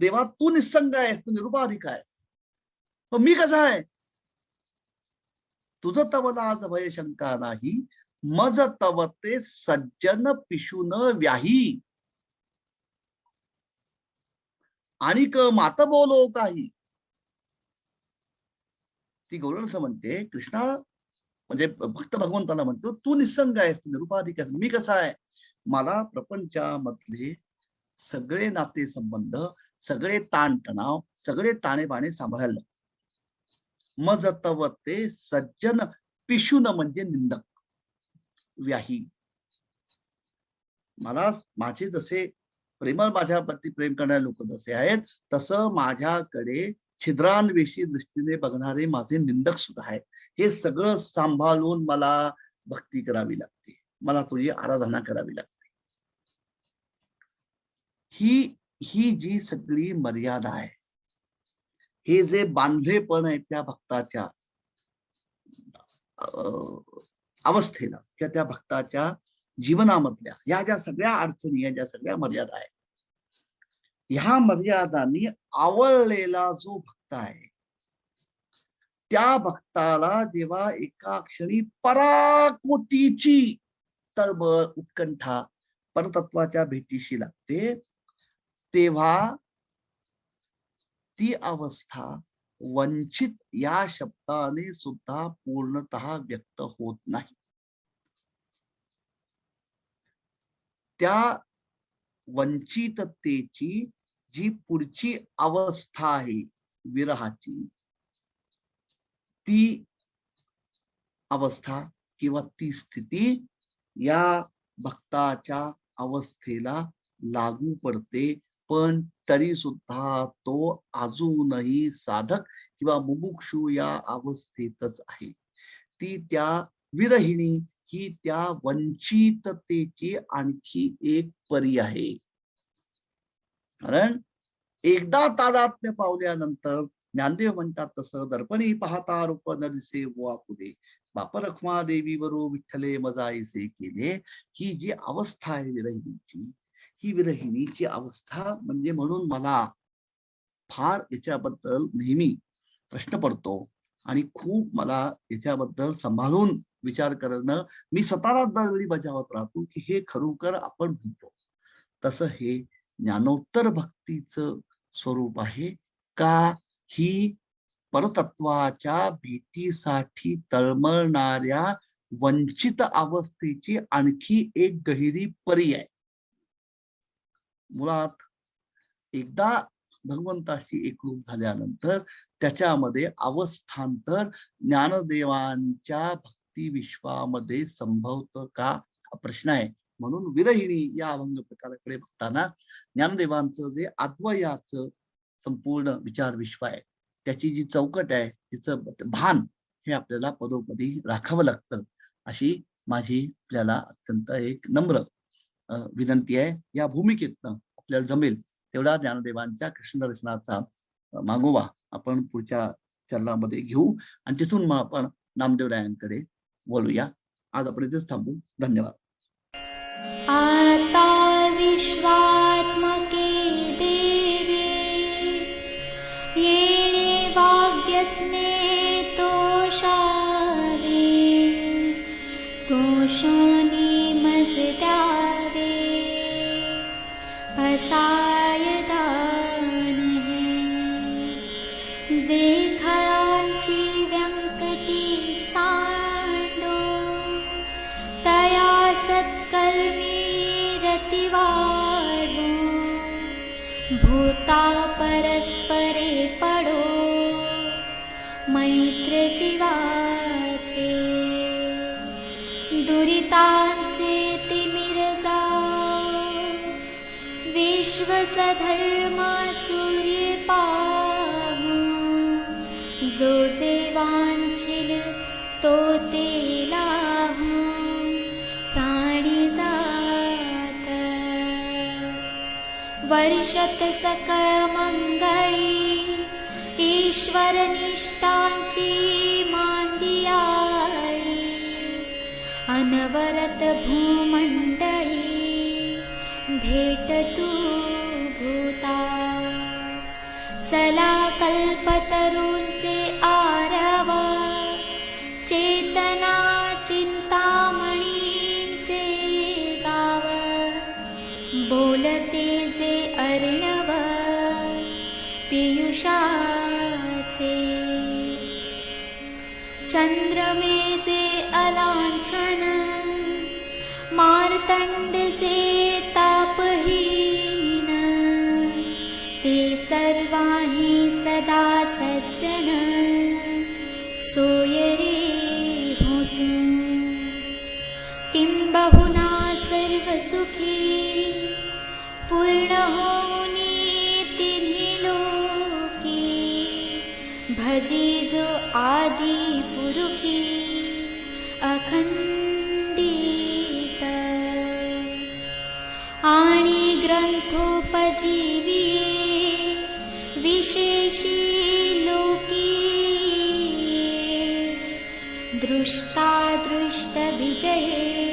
Speaker 1: देवा तू निसंग आहेस, तू निरुपाधिक आहेस. पण मी कसा आहे? तुझं तव लाज भय शंका नाही मज तव ते सज्जन पिशुन व्याही आणिक मात बोलो काही. ती गौरण असं म्हणते कृष्णा म्हणजे भक्त भगवंताला म्हणतो तू निसंग आहेस, तू निरुपाधिक आहेस. मी कसा आहे? मला प्रपंचामधले सगळे नाते संबंध, सगळे ताणतणाव, सगळे ताणेबाणे सांभाळायला लागतात. मज तव ते सज्जन पिशुन म्हणजे निंदक व्याही. मला माझे जसे प्रेमळ माझ्याप्रती प्रेम करणारे लोक जसे आहेत तसं माझ्याकडे छिद्रान्वेषी दृष्टीने बघणारे माझे निंदक सुद्धा आहेत. हे सगळं सांभाळून मला भक्ती करावी लागते, मला तुझी आराधना करावी लागते. ही ही जी सगळी मर्यादा आहे, हे जे बांधलेपण आहे त्या भक्ताच्या अवस्थेला किंवा त्या भक्ताच्या जीवनामधल्या या ज्या सगळ्या अडचणी या ज्या सगळ्या मर्यादा आहेत, ह्या मर्यादांनी आवळलेला जो भक्त आहे त्या भक्ताला जेव्हा एका क्षणी पराकोटीची तळमळ उत्कंठा परतत्वाच्या भेटीशी लागते तेव्हा ती अवस्था वंचित या शब्दाने सुद्धा पूर्णतः व्यक्त होत नाही. त्या वंचिततेची जी पुढची अवस्था आहे विरहाची, ती अवस्था किंवा ती स्थिती या भक्ताच्या अवस्थेला लागू पडते. पण तरी सुद्धा तो अजूनही साधक किंवा मुमुक्षु या अवस्थेतच आहे. ती त्या विरहिणी ही त्या वंचिततेची आणखी एक परी आहे. कारण एकदा तादात्म्य पावल्यानंतर ज्ञानदेव म्हणतात तसं दर्पणी पाहता रूप न दिसे बुवा पुढे बाप रखमा देवी वरू विठ्ठले मजाईसे केले. ही जी अवस्था आहे विरहिणीची, ही विरहिणीची अवस्था म्हणजे म्हणून मला फार याच्याबद्दल नेहमी प्रश्न पडतो आणि खूप मला याच्याबद्दल सांभाळून विचार करणं मी स्वतःला दरवेळी बजावत राहतो की हे खरोखर आपण म्हणतो तसं हे ज्ञानोत्तर भक्तीचं स्वरूप आहे का? ही परतत्वाच्या भेटीसाठी तळमळणाऱ्या वंचित अवस्थेची आणखी एक गहिरी परी आहे. मुळात एकदा भगवंताशी एकरूप झाल्यानंतर त्याच्यामध्ये अवस्थांतर ज्ञानदेवांच्या भक्ती विश्वामध्ये संभवतं का हा प्रश्न आहे. म्हणून विरहिणी या अभंग प्रकाराकडे बघताना ज्ञानदेवांचं जे अद्वयाचं संपूर्ण विचार विश्व आहे त्याची जी चौकट आहे तिचं भान हे आपल्याला पदोपदी राखावं लागतं अशी माझी आपल्याला अत्यंत एक नम्र विनंती आहे. या भूमिकेतनं आपल्याला जमेल तेवढा ज्ञानदेवांच्या कृष्ण दर्शनाचा मागोवा आपण पुढच्या चरणामध्ये घेऊ आणि तिथून मग आपण नामदेवरायांकडे बोलूया. आज आपण इथेच थांबू. धन्यवाद.
Speaker 2: आता विश्वात्मके देवी येणे वाग्यज्ञे तोषावे तोषोनी मजद्यावे असाय दान जे खळांची व्यंकटी सांडो तया सत्कर्मी रतिवाडो भूता परस्परे पडो मैत्र जीवाचे दुरितांचे तिमिर जाओ विश्वसधर्म सूर्य पाहू जो जे वांछिल तो ते लाभो प्राणी जात वर्षत सकळ मंगळी ईश्वर निष्ठांची मांदियाळी अनवरत भूमंडळी भेट तू भूता चला कल्पतरूंचे आरव चेतना चिंतामणींचे गाव बोलते जे अर्णव पियुषाचे चंद्रमेचे अलांछन मार्तंडचे तापहीन ते सर्वाही सदा सज्जन सोय रे होतु किंबहुना सर्व सुखी पूर्ण होनी तिन्ही लोकी भजी जो आदि पुरुखी अखंडित आणि ग्रंथोपजीवी विशेषी लोकी दृष्टा दृष्ट विजये